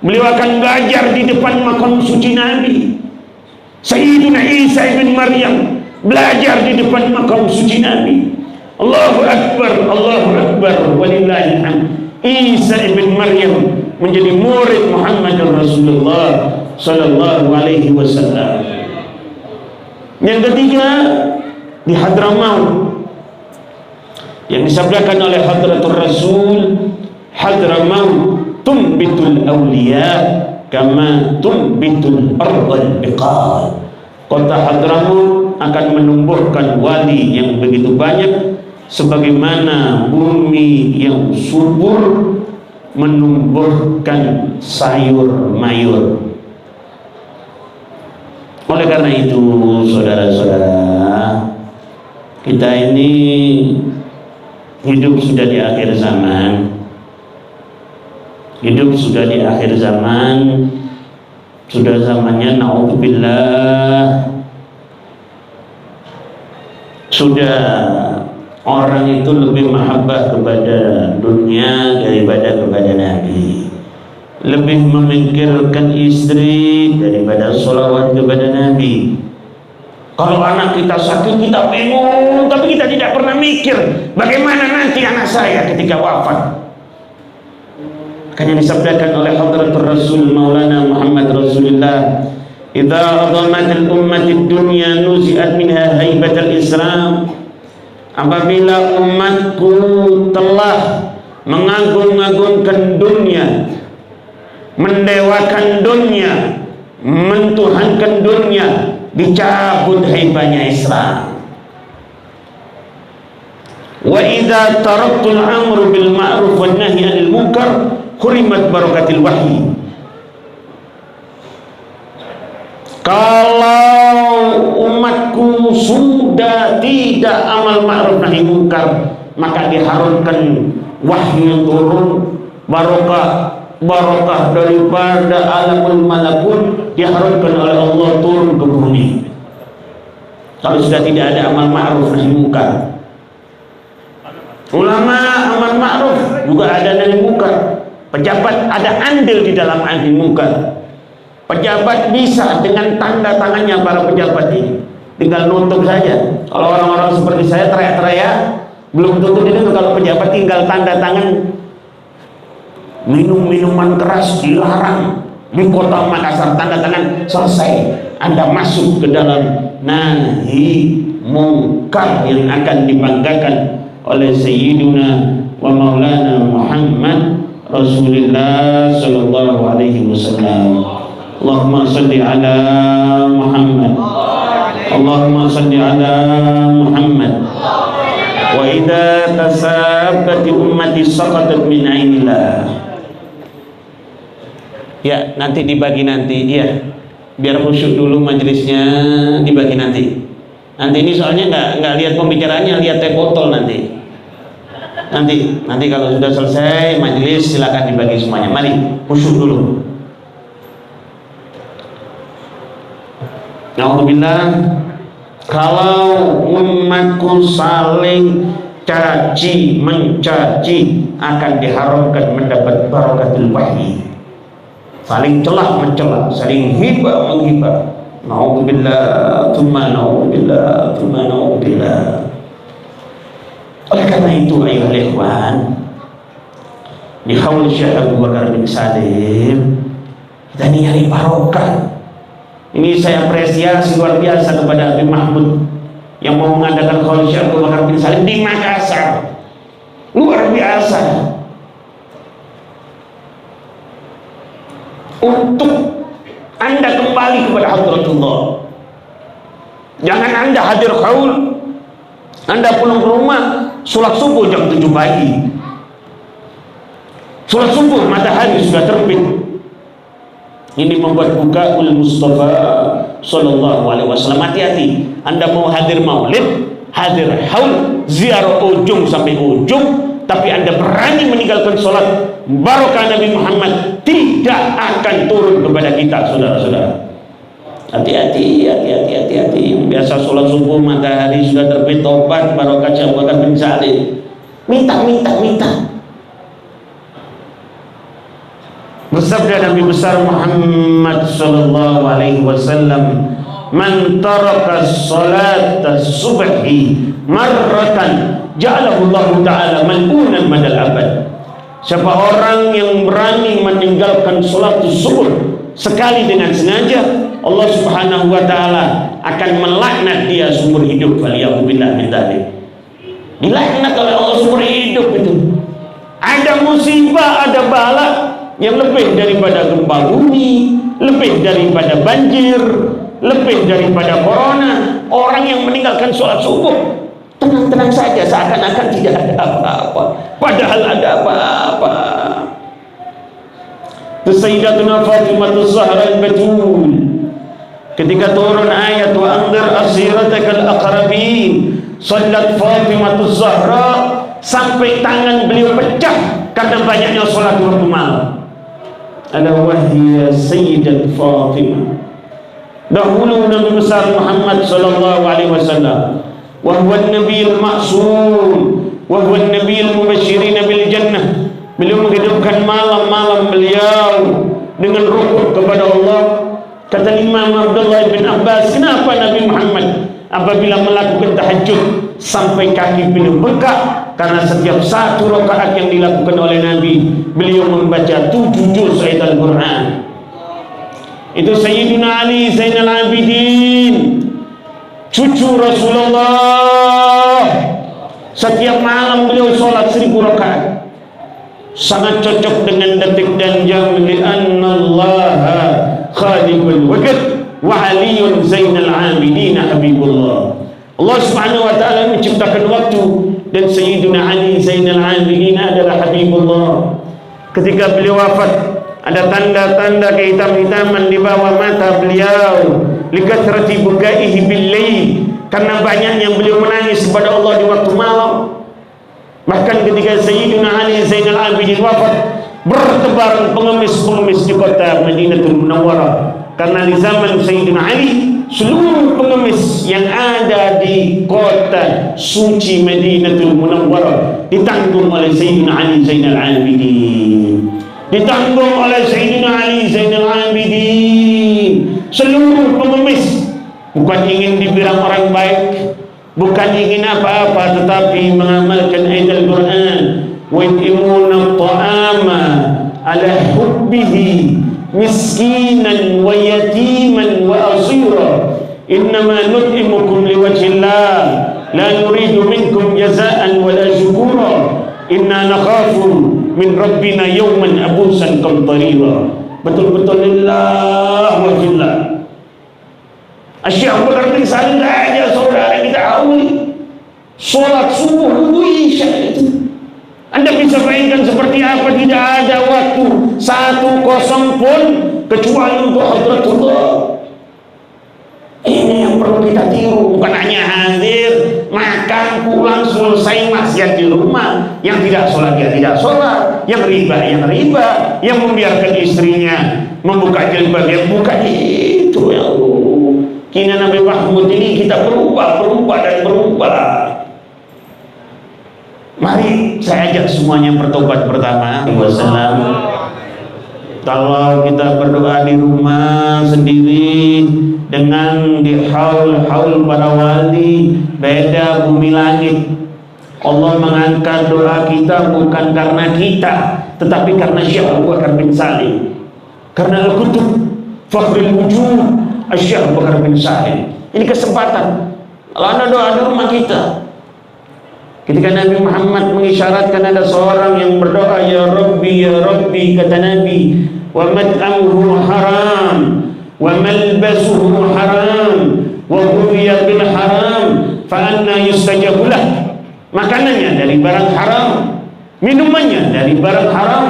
Beliau akan belajar di depan makam suci Nabi. Sayyidina Isa ibn Maryam belajar di depan makam suci Nabi. Allahu Akbar, Allahu Akbar, walillahil hamd. Isa ibn Maryam menjadi murid Muhammad Rasulullah sallallahu alaihi wasallam. Yang ketiga di Hadramaut, yang disabdakan oleh Hadratur Rasul, Hadramaut tumbitul awliya kama tumbitul ardal biqal. Kota Hadramaut akan menumbuhkan wali yang begitu banyak sebagaimana bumi yang subur menumbuhkan sayur mayur. Oleh karena itu, saudara-saudara, kita ini hidup sudah di akhir zaman. Hidup sudah di akhir zaman. Sudah zamannya naudzubillah. Sudah orang itu lebih mahabbah kepada dunia daripada kepada Nabi, lebih memikirkan istri daripada sholawat kepada Nabi. Kalau anak kita sakit kita bingung, tapi kita tidak pernah mikir bagaimana nanti anak saya ketika wafat. Makanya disabdakan oleh Hadratur Rasul Maulana Muhammad Rasulullah, idza adamatil ummatid dunya nuzi'at minha haibatul Islam. Apabila umatku telah mengagung-agungkan dunia, mendewakan dunia, mentuhankan dunia, dicabut haibahnya Islam. Wa idza taraktul amru bil ma'ruf wan nahyi 'anil munkar hurimat barakatil wahyi. Kalau umatku sudah tidak amal ma'ruf nahi munkar, maka diharumkan wahyu yang turun, barakah daripada alamul malakut diharumkan oleh Allah turun ke bumi. Kalau sudah tidak ada amal ma'ruf nahi munkar, ulama amal ma'ruf juga ada nahi munkar, pejabat ada andil di dalam nahi munkar. Pejabat bisa dengan tanda tangannya para pejabat ini, tinggal nutup saja. Kalau orang-orang seperti saya teriak-teriak, belum tentu itu. Kalau pejabat tinggal tanda tangan, minum minuman keras dilarang di kota Makassar, tanda tangan, selesai. Anda masuk ke dalam nahi munkar yang akan dibanggakan oleh Sayyiduna wa Maulana Muhammad Rasulullah sallallahu alaihi wasallam. Allahumma salli ala Muhammad, Allahumma salli ala Muhammad. Wa idza tasabbati ummati saqatat min ainillah. Ya, nanti dibagi nanti, ya. biar khusyuk dulu majelisnya, dibagi nanti. Nanti ini soalnya nggak lihat pembicaraannya, lihat teh botol nanti. Nanti kalau sudah selesai majelis silakan dibagi semuanya. Mari khusyuk dulu. Alhamdulillah, kalau umatku saling caci mencaci akan diharamkan mendapat barakatul wahyi. Saling celah mencela, saling hibah menghibah. Nauzubillah, tsumma nauzubillah, tsumma nauzubillah. Oleh karena itu ayuhal ikhwan, di haul Syekh Abu Bakar bin Salim kita ini nyari barokah. Ini saya apresiasi luar biasa kepada Habib Mahmud yang mau mengadakan haul Syekh Abu Bakar bin Salim di Makassar. Luar biasa. Untuk Anda kembali kepada Hadratullah. Jangan Anda hadir haul, Anda pulang ke rumah, sholat subuh jam 7 pagi. Sholat subuh matahari sudah terbit. Ini membuat bukaul Mustafa sallallahu alaihi wasallam. Hati-hati, Anda mau hadir maulid, hadir haul, ziarah ujung sampai ujung, tapi Anda berani meninggalkan sholat, barokah Nabi Muhammad tidak akan turun kepada kita, saudara-saudara. Hati-hati. Biasa sholat subuh matahari sudah terbit, tobat barokah Syekh Abu Bakar bin Salim. Minta. Bersabda Nabi besar Muhammad sallallahu alaihi wasallam, "Man taraka salata subhi marratan ja'alahu Allah taala mal'unan madal abad." Siapa orang yang berani meninggalkan salat subuh sekali dengan sengaja, Allah Subhanahu wa taala akan melaknat dia seumur hidup. Waliyadzubillah min dzalik. Dilaknat oleh Allah seumur hidup itu. Ada musibah, ada bala yang lebih daripada gempa bumi, lebih daripada banjir, lebih daripada corona. Orang yang meninggalkan sholat subuh tenang-tenang saja, seakan-akan tidak ada apa-apa, padahal ada apa-apa. Sayyidatuna Fatimah Az-Zahra al-Batul, ketika turun ayat wa anzir ashiratakal aqrabin, salat Fatimah Az-Zahra sampai tangan beliau pecah karena banyaknya sholat waktu malam. Ala wahya Sayyidat Fatimah. Dahulu Nabi besar Muhammad sallallahu alaihi wasallam, wa huwa an-nabiyul ma'sum, wa huwa an-nabiyul mubasysyirin bil jannah. Beliau menghidupkan malam-malam beliau dengan rukuk kepada Allah. Kata Imam Abdullah bin Abbas, kenapa Nabi Muhammad apabila melakukan tahajud sampai kaki beliau bengkak? Karena setiap satu rakaat yang dilakukan oleh Nabi, beliau membaca 7 juz ayat Al-Quran. Itu Sayyidina Ali Zainal Abidin, cucu Rasulullah. Setiap malam beliau sholat 1000 rakaat. Sangat cocok dengan detik dan jam. Li'annallaha khaliqul waqt wa aliyun Zainal Abidin Habibullah. Allah Subhanahu wa taala menciptakan waktu, dan Sayyidina Ali Zainal Abidin adalah Habibullah. Ketika beliau wafat, ada tanda-tanda kehitam-hitaman di bawah mata beliau. Likathrati bukaihi bil-lail, karena banyaknya beliau menangis kepada Allah di waktu malam. Bahkan ketika Sayyidina Ali Zainal Abidin wafat, bertebaran pengemis-pengemis di kota Madinatul Munawwarah. Karena di zaman Sayyidina Ali, seluruh pengemis yang ada di kota suci Madinatul Munawwarah ditanggung oleh Sayyidina Ali Zainal Abidin. Ditanggung oleh Sayyidina Ali Zainal Abidin. Seluruh pengemis, bukan ingin dibilang orang baik, bukan ingin apa-apa, tetapi mengamalkan ayat Al-Quran. Wa yutimuna ta'ama ala hubbihi miskinan wa yatiman wa asira. Innama nut'imukum liwajhillah la nuridu minkum jazaan wala syukura. Inna nakhafu min rabbina yawman abusan qamtarira. Betul-betul lillah wa fillah. Syekh Abu Bakar bin Salim aja saudara kita awali sholat subuh nunggu isya itu. Anda bisa bayangkan seperti apa, tidak ada waktu 1 kosong pun kecuali untuk Hadratullah. Ini yang perlu kita tiru, bukan hanya hadir, makan, pulang, selesai maksiat di rumah. Yang tidak sholat dia tidak sholat, yang riba, yang membiarkan istrinya membuka jilbab dia buka. Itu ya Allah. Kini Nabi Mahmud ini kita berubah dan berubah. Mari saya ajak semuanya bertobat pertama. Wassalam. Kalau kita berdoa di rumah sendiri dengan di haul para wali, beda bumi langit. Allah mengangkat doa kita bukan karena kita, tetapi karena Syekh Abu Bakar bin Salim, karena Al-Qutub Fakhrul Wujud Syekh Abu Bakar bin Salim. Ini kesempatan. Kalau Anda doa di rumah kita, ketika Nabi Muhammad mengisyaratkan ada seorang yang berdoa, ya Rabbi, kata Nabi, wa mat'amuhu haram, wa malbasuhu haram, wa ghudhiya bil haram, fa anna yustajabu lah. Makanannya dari barang haram, minumannya dari barang haram,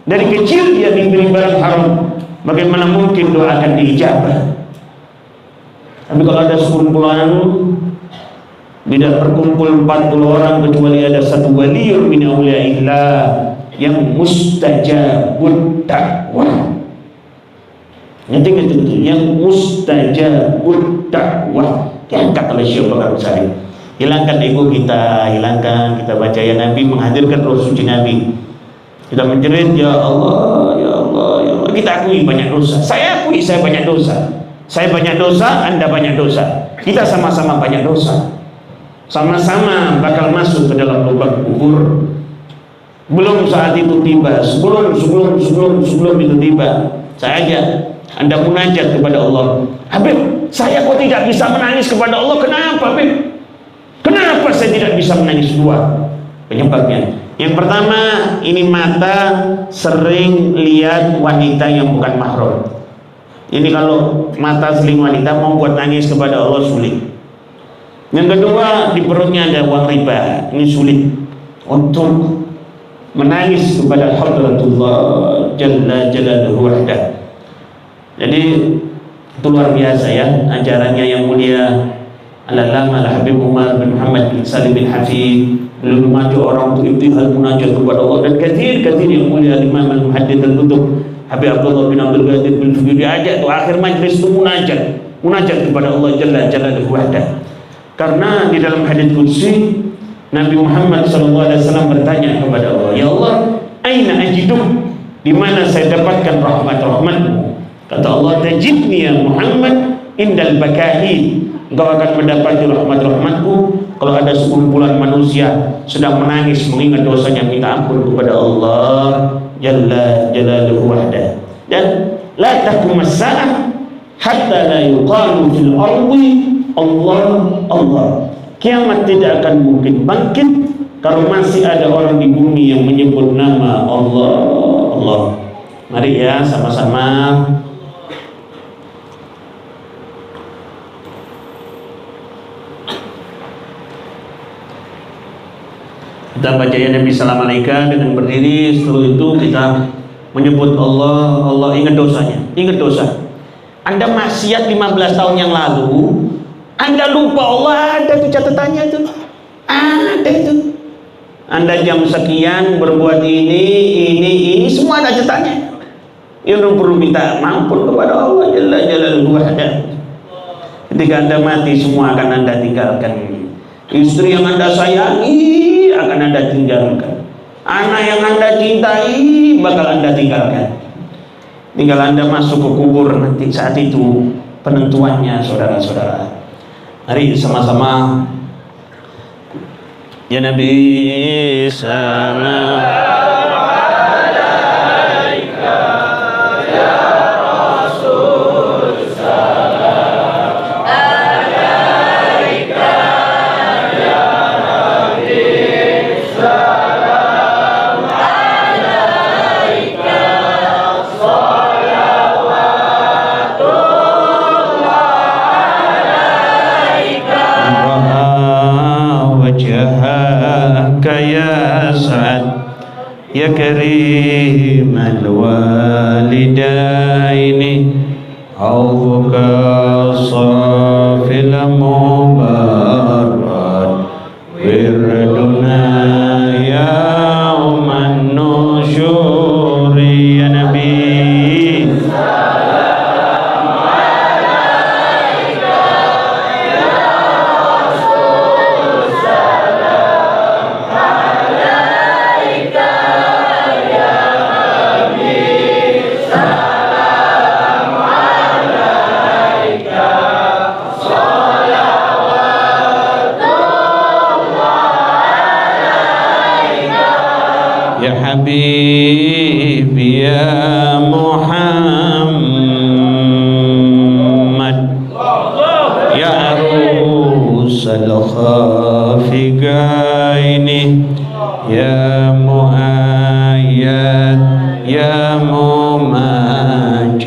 dari kecil dia diberi barang haram, bagaimana mungkin doa akan diijabah? Tapi kalau ada sekumpulan, tidak berkumpul 40 orang kecuali ada satu waliur min awliyaillah yang mustajabud dakwah. Nanti itu yang mustajabud dakwah diangkat oleh Syekh Bakar Salim. Hilangkan ego kita, kita baca ya Nabi, menghadirkan roh suci Nabi. Kita menjerit ya Allah, ya Allah, ya Allah. Kita akui banyak dosa. Saya akui saya banyak dosa. Saya banyak dosa, Anda banyak dosa. Kita sama-sama banyak dosa. Sama-sama bakal masuk ke dalam lubang kubur. Belum saat itu tiba, sebelum itu tiba, saya aja Anda munajat kepada Allah. Habib, saya kok tidak bisa menangis kepada Allah? Kenapa, Habib? Kenapa saya tidak bisa menangis? Dua penyebabnya. Yang pertama, ini mata sering lihat wanita yang bukan mahram. Ini kalau mata sering wanita mau buat nangis kepada Allah sulit. Yang kedua, di perutnya ada uang riba. Ini sulit untuk menangis kepada Hadratullah Jalla Jalaluhu wahdah. Jadi itu luar biasa ya ajarannya yang mulia Al-Allamah Al-Habib Umar bin Muhammad bin Salim bin Hafid. Beliau maju orang untuk ibtihal munajat kepada Allah, dan kathir yang mulia Imam Al-Muhaddits Al-Qutub Habib Abdullah bin Abdul Qadir bin Fuqih diajak tuh akhir majlis itu munajat kepada Allah Jalla Jalaluhu wahdah. Karena di dalam hadits qudsi Nabi Muhammad SAW bertanya kepada Allah, ya Allah, aina ajiduk, di mana saya dapatkan rahmat-rahmatmu? Kata Allah, tajidni ya Muhammad indal bakahi, engkau akan mendapati rahmat-rahmatku kalau ada sekumpulan manusia sedang menangis mengingat dosanya, minta ampun kepada Allah Jalla Jalaluhu wahdah. Dan la taqumu as-saa'ah hatta la yuqalu fil ardi Allah. Kiamat tidak akan mungkin bangkit kalau masih ada orang di bumi yang menyebut nama Allah. Mari ya sama-sama kita baca ya Nabi Salam Alaika dengan berdiri. Setelah itu kita menyebut Allah. Ingat dosanya, ingat dosa. Anda maksiat 15 tahun yang lalu, Anda lupa Allah, ada tuh catatannya tuh, ada itu. Anda jam sekian berbuat ini semua ada catatannya. Yang perlu minta ampun kepada Allah Jalla Jalaluhu wahdah. Ketika Anda mati, semua akan Anda tinggalkan. Istri yang Anda sayangi akan Anda tinggalkan. Anak yang Anda cintai bakal Anda tinggalkan. Tinggal Anda masuk ke kubur nanti, saat itu penentuannya saudara-saudara. Mari sama-sama ya Nabi salam. Ya karim al-walidaini awfuka Habibi ya Muhammad ya Rusal Khafiqaini ya Muayyad ya Mumajjad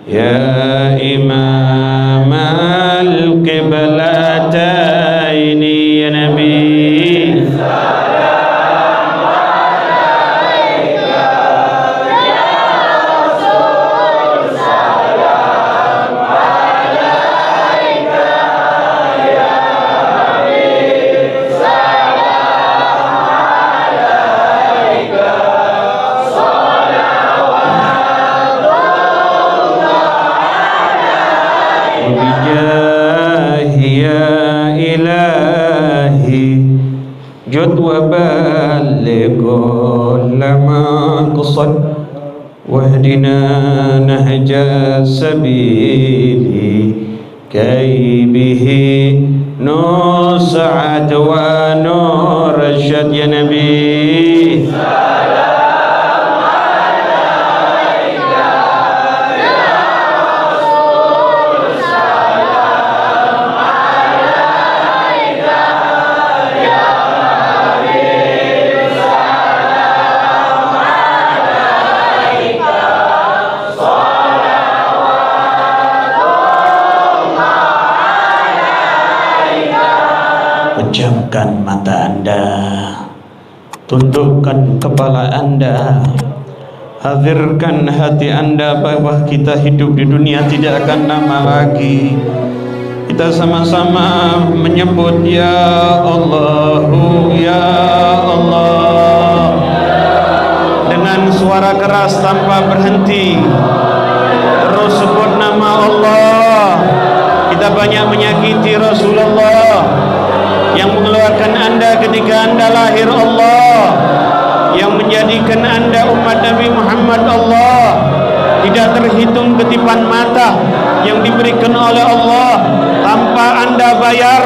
ya Imam al-Qiblataini ya Nabi جد وبلغ كل مقصد واهدنا نهج السبيل كي به نسعد ونرشد يا نبي Pejamkan mata Anda, tundukkan kepala Anda, hadirkan hati Anda bahwa kita hidup di dunia tidak akan lama lagi. Kita sama-sama menyebut ya Allahu ya Allah dengan suara keras tanpa berhenti. Terus sebut nama Allah. Kita banyak menyakiti Rasulullah yang mengeluarkan Anda ketika Anda lahir Allah, yang menjadikan Anda umat Nabi Muhammad Allah. Tidak terhitung ketipan mata yang diberikan oleh Allah tanpa Anda bayar.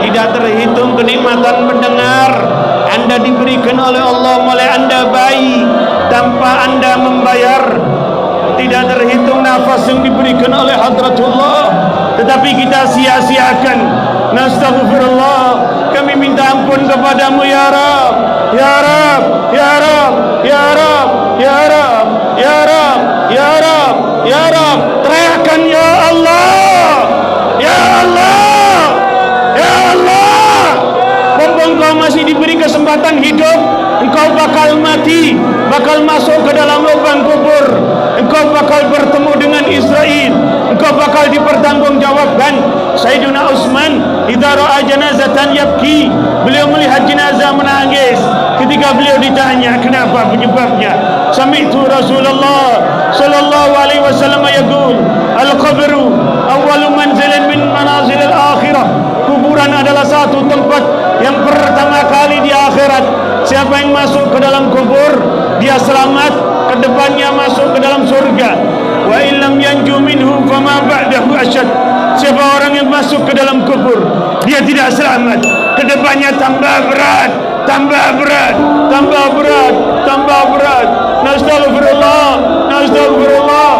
Tidak terhitung kenikmatan mendengar Anda diberikan oleh Allah mulai Anda bayi tanpa Anda membayar. Tidak terhitung nafas yang diberikan oleh Hadratullah, tetapi kita sia-siakan. Nastaghfirullah, kami minta ampun kepadamu ya Rab, ya Rab, ya Rab, ya Rab, ya Rab, ya Rab, ya Rab, ya Rab. Teriakan ya Allah, ya Allah, ya Allah. Mumpung kau masih diberi kesempatan hidup, engkau bakal mati, bakal masuk ke dalam lubang kubur, engkau bakal bertemu dengan Israel, engkau bakal dipertanggungjawabkan. Sayyidina Utsman idza ra'a janazatan yabki, beliau melihat jenazah menangis. Ketika beliau ditanya kenapa penyebabnya, sami'tu Rasulullah sallallahu alaihi wasallam yaqul al-qabru awwalu manzilin min manazil al-akhirah. Kuburan adalah satu tempat yang pertama kali di akhirat. Siapa yang masuk ke dalam kubur, dia selamat, kedepannya masuk ke dalam surga. Wa illam yanju minhu fama ba'dahu asyad. Siapa orang yang masuk ke dalam kubur, dia tidak selamat, kedepannya tambah berat, tambah berat, tambah berat, tambah berat. Nastaghfirullah, nastaghfirullah.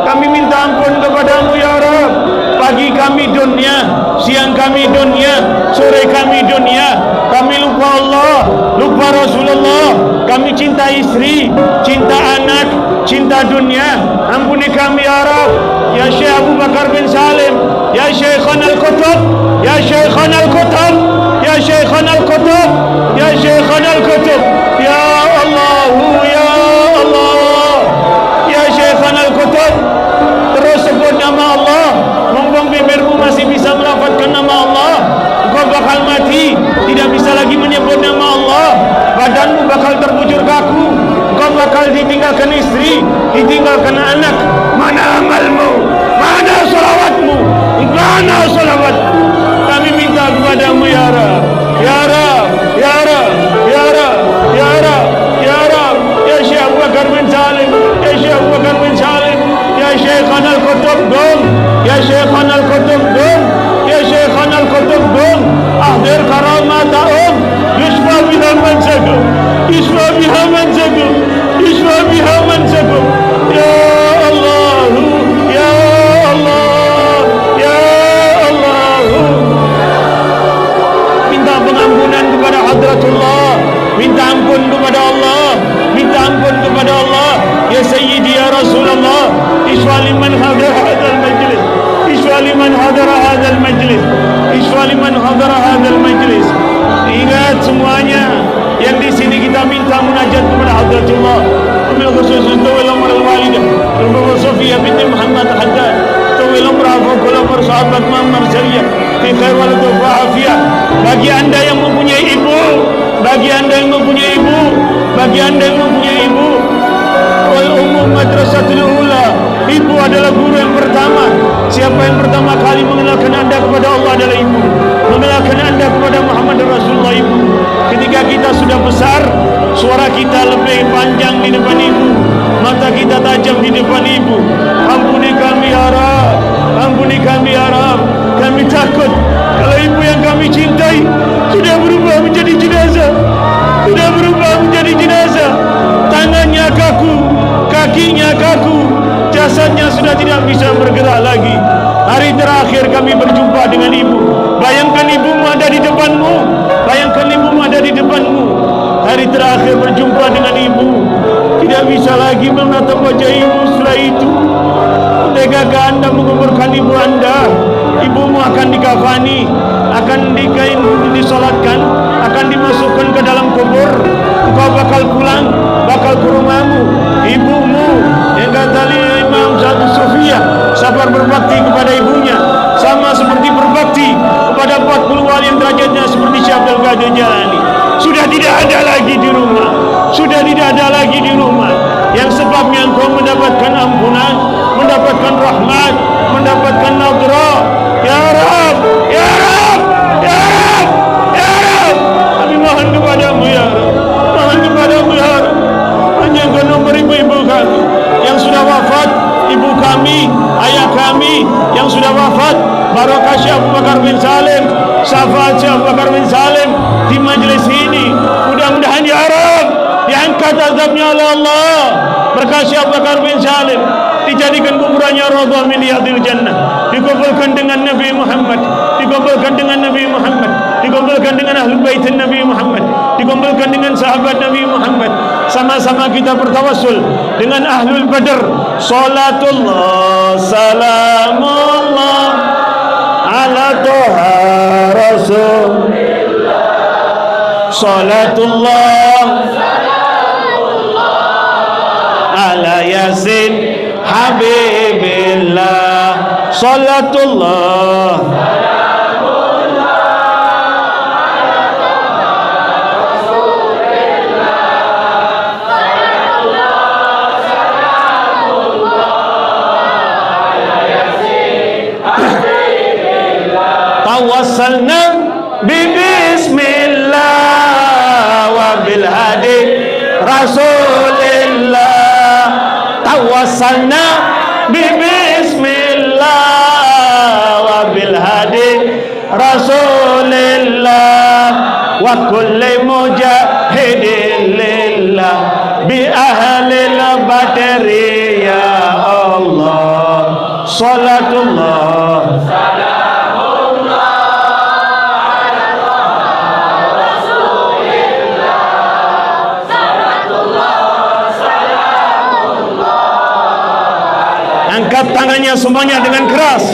Kami minta ampun kepadamu ya Rabb. Pagi kami dunia, siang kami dunia, sore kami dunia. Kami lupa Allah, lupa Rasulullah. Kami cinta istri, cinta anak, cinta dunia. Ampuni kami ya Rabb. Ya Syekh Abu Bakar bin Salim, ya Syekhana al-Qutub, ya Syekhana al-Qutub, ya Syekhana al-Qutub, ya Syekhana al-Qutub. Ya Allah, ya Allah, ya Syekhana al-Qutub. Terus sebut nama Allah. Mumpung bibirmu masih bisa melafazkan nama Allah, engkau bakal mati, tidak bisa lagi menyebut nama Allah. Badanmu bakal terbujur kaku, engkau bakal ditinggalkan istri, ditinggalkan anak. Mana amalmu? Mana salawatmu? Mana salawat? Kami minta kepadamu ya Rab, ya Rab, ya Rab, ya Rab, ya Rab, ya Rab. Ya Syekh Abu Bakar bin Salim, ya Syekh Abu Bakar bin Salim, ya Syekhana al-Qutub dum, ya Syekhana al-Qutub dum, ya Syekhana al-Qutub dum. Ahdir karamatahum, yusfa biha manzagum, yusfa biha manzagum. Bagi anda yang mempunyai ibu, bagi anda yang mempunyai ibu, bagi anda yang mempunyai ibu, wal umum madrasatul ula, ibu adalah guru yang pertama. Siapa yang pertama kali mengenalkan anda kepada Allah adalah ibu, mengenalkan anda kepada Muhammad Rasulullah ibu. Ketika kita sudah besar, suara kita lebih panjang di depan ibu, mata kita tajam di depan ibu. Ampuni kami ya Rabb, ampuni kami ya Rabb. Kami takut kalau ibu yang kami cintai sudah berubah menjadi jenazah, sudah berubah menjadi jenazah. Tangannya kaku, kakinya kaku, jasadnya sudah tidak bisa bergerak lagi. Hari terakhir kami berjumpa dengan ibu, bayangkan ibumu ada di depanmu, bayangkan ibumu ada di depanmu. Hari terakhir berjumpa dengan ibu, tidak bisa lagi menatap wajah ibu. Setelah itu, ketika anda menguburkan ibu anda, ibumu akan dikafani, akan disolatkan, akan dimasukkan ke dalam kubur. Engkau bakal pulang, bakal ke rumahmu. Ibumu yang kata Imam Satu Sufiyah, sabar berbakti kepada ibunya sama seperti berbakti kepada 40 wali yang derajatnya seperti Syekh Abdul Qadir Jailani. Sudah tidak ada lagi di rumah, sudah tidak ada lagi di rumah. Yang sebabnya engkau mendapatkan ampunan, mendapatkan rahmat, mendapatkan nadrah. Ya Rabb, ya Rabb, ya Rabb, ya Rabb. Kami mohon kepadamu ya Rabb, mohon kepadamu ya Rabb. Panjangkan nomor ibu-ibu kami yang sudah wafat, ibu kami, ayah kami yang sudah wafat. Barakah Syekh Abu Bakar bin Salim, syafaat Syekh Abu Bakar bin Salim di majelis ini. Mudah-mudahan ya Rabb diangkat azabnya oleh Allah. Berkah Syekh Abu Bakar bin Salim dijadikan kuburannya radha min riyadil jannah, dikumpulkan dengan Nabi Muhammad, dikumpulkan dengan Nabi Muhammad, dikumpulkan dengan ahlul bait Nabi Muhammad, dikumpulkan dengan sahabat Nabi Muhammad. Sama-sama kita bertawassul dengan ahlul badar. Salatullah salamullah ala toha rasulillah. Salatullah ala yasin habibillah. Salatullah tawassalna bi bismillah wa bil hadi rasulillah. Tawassalna bi bismillah wa bil hadi rasulillah wa kulli mujahidin lillah bi ahlil badri ya Allah. Salatullah angkat tangannya semuanya dengan keras.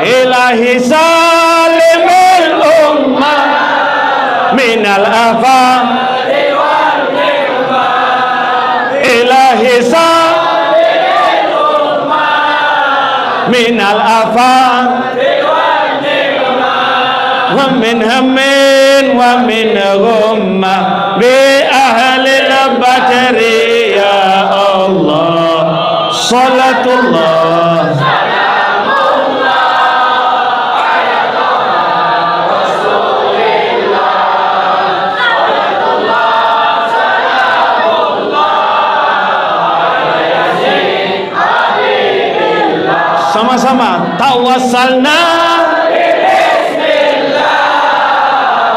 Ilahi salimil ummah minal afati wal nikmah. Ilahi salimil ummah minal afati wal nikmah. Wa min hammin wa min ghummah bi ahlil badri ya Allah. Salatullah salamullah ala rasulillah. Salatullah salamullah ala yasin habibillah. Sama-sama tawassalna bismillah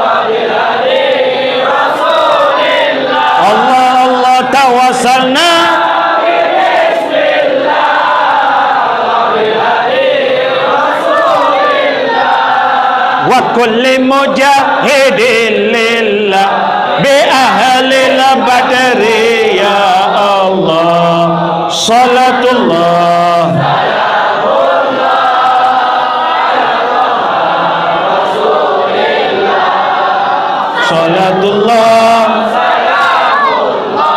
wa bil hadi rasulillah. Allah Allah tawassalna wa kulli mujahidin lillah bi ahlil badri ya Allah. Salatullah salamullah ala rasulillah. Salatullah salamullah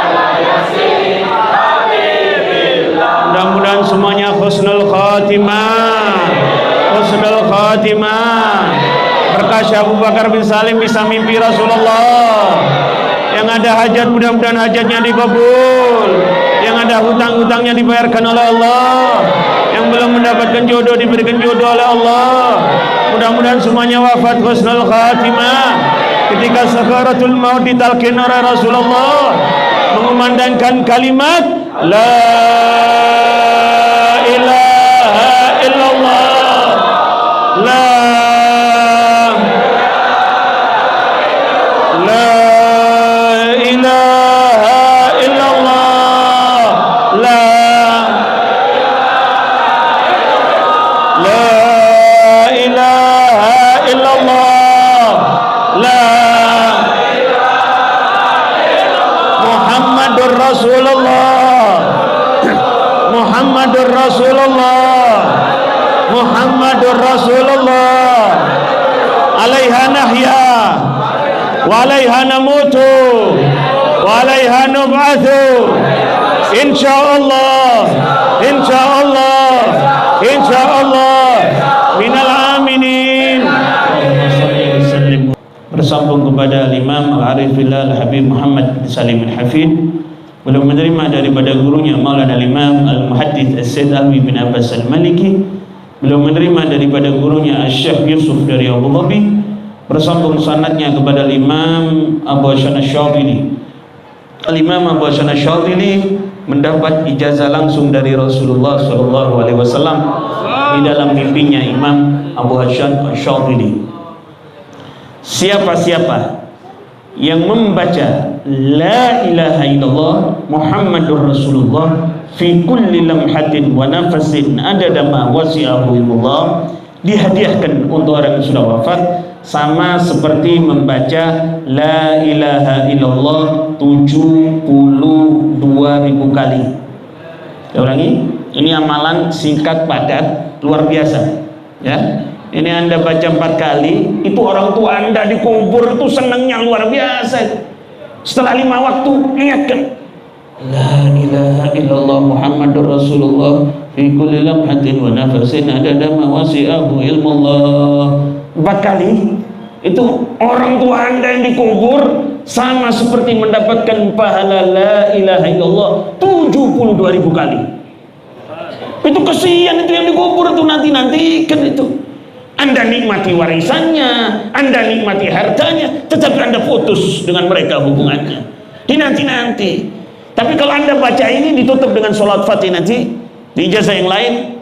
ala yasin habibillah. Mudah-mudahan semuanya husnul khatimah, husnul khatimah. Syekh Abu Bakar bin Salim bisa mimpi Rasulullah. Yang ada hajat mudah-mudahan hajatnya dikabul. Yang ada hutang-hutangnya dibayarkan oleh Allah. Yang belum mendapatkan jodoh diberikan jodoh oleh Allah. Mudah-mudahan semuanya wafat husnul khatimah. Ketika sakaratul maut ditalqin oleh Rasulullah, mengumandangkan kalimat la ilaha illallah, la ilaha illallah, la ilaha illallah, la Muhammadur Rasulullah, Muhammadur Rasulullah, Muhammadur Rasulullah, alaiha nahya wa alaiha namutu wa alaiha nub'atsu insyaallah, insyaallah, insyaallah minal aminin. Bersambung kepada Imam Al-Arif Billah Al-Habib Muhammad bin Salim Al-Hafid, beliau menerima daripada gurunya Maulana Al-Imam Al-Muhaddits As-Said Alwi bin Abbas Al-Maliki, beliau menerima daripada gurunya Syekh Yusuf dari Abu Dhabi, bersambung sanadnya kepada Imam Abu Hasan Asy-Syadzili. Al-Imam Abu Hasan Asy-Syadzili mendapat ijazah langsung dari Rasulullah SAW di dalam mimpinya Imam Abu Hasan Asy-Syadzili. Siapa-siapa yang membaca la ilaha illallah Muhammadur Rasulullah fi kulli lamhatin wa nafasin adada ma wasi'ahu illallah, dihadiahkan untuk orang yang sudah wafat sama seperti membaca la ilaha illallah 72.000 kali. Saya ulangi, ini amalan singkat padat luar biasa ya. Ini Anda baca 4 kali, itu orang tua Anda dikubur itu senangnya luar biasa. Setelah 5 waktu ingatkan la ilaha illallah Muhammadur Rasulullah fi kulli lamhatin wa nafasin adada ma wasi'ahu ilmullah. 4 kali itu orang tua Anda yang dikubur sama seperti mendapatkan pahala la ilaha illallah 72.000 kali. Itu kesian itu yang dikubur itu, nanti-nantikan itu. Anda nikmati warisannya, Anda nikmati hartanya, tetapi Anda putus dengan mereka hubungannya di nanti-nanti. Tapi kalau Anda baca ini ditutup dengan sholat fatih nanti di ijazah yang lain.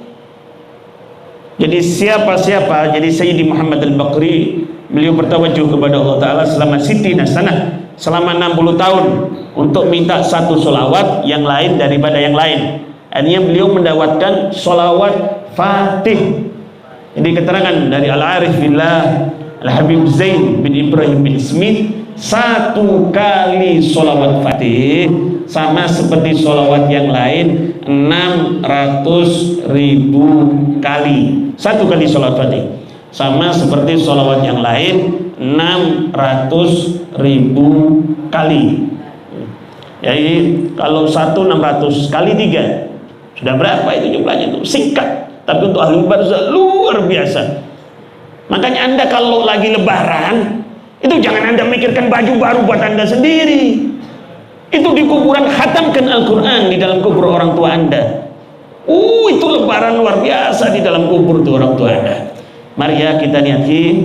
Jadi siapa-siapa, jadi Sayyidi Muhammad Al-Baqri, beliau bertawajuh kepada Allah Ta'ala selama sittina sanah, selama 60 tahun untuk minta satu sholawat yang lain daripada yang lain. Artinya beliau mendapatkan sholawat fatih. Ini keterangan dari Al-Arif Billah Al-Habib Zain bin Ibrahim bin Smith, 1 kali sholawat fatih sama seperti sholawat yang lain 600.000 kali. 1 kali sholawat fatih sama seperti sholawat yang lain 600.000 kali. Jadi kalau 1 600 kali 3 sudah berapa itu jumlahnya itu? Singkat. Tapi untuk ahli barzah luar biasa. Makanya Anda kalau lagi lebaran itu jangan Anda mikirkan baju baru buat Anda sendiri. Itu di kuburan khatamkan Al-Quran di dalam kubur orang tua Anda. Itu lebaran luar biasa di dalam kubur itu orang tua Anda. Mari ya kita niati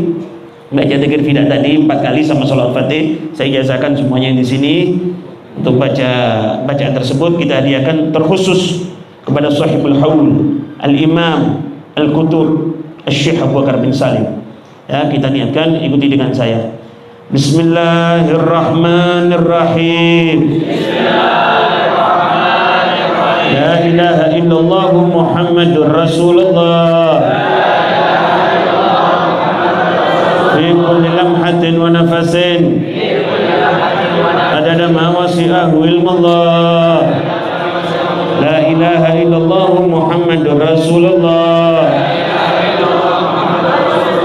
baca dzikir fidah tadi 4 kali sama sholawat fatih. Saya ijazahkan semuanya di sini untuk baca bacaan tersebut kita hadiahkan terkhusus kepada sahibul haul Al-Imam Al-Qutub Syekh Abu Bakar bin Salim. Ya, kita niatkan, ikuti dengan saya. Bismillahirrahmanirrahim. Bismillahirrahmanirrahim. La ilaha illallah Muhammadur Rasulullah. Fi kulli lamhatin wa nafasin adada ma wasi'ahu ilmallah. La ilaha illallah Muhammadur Rasulullah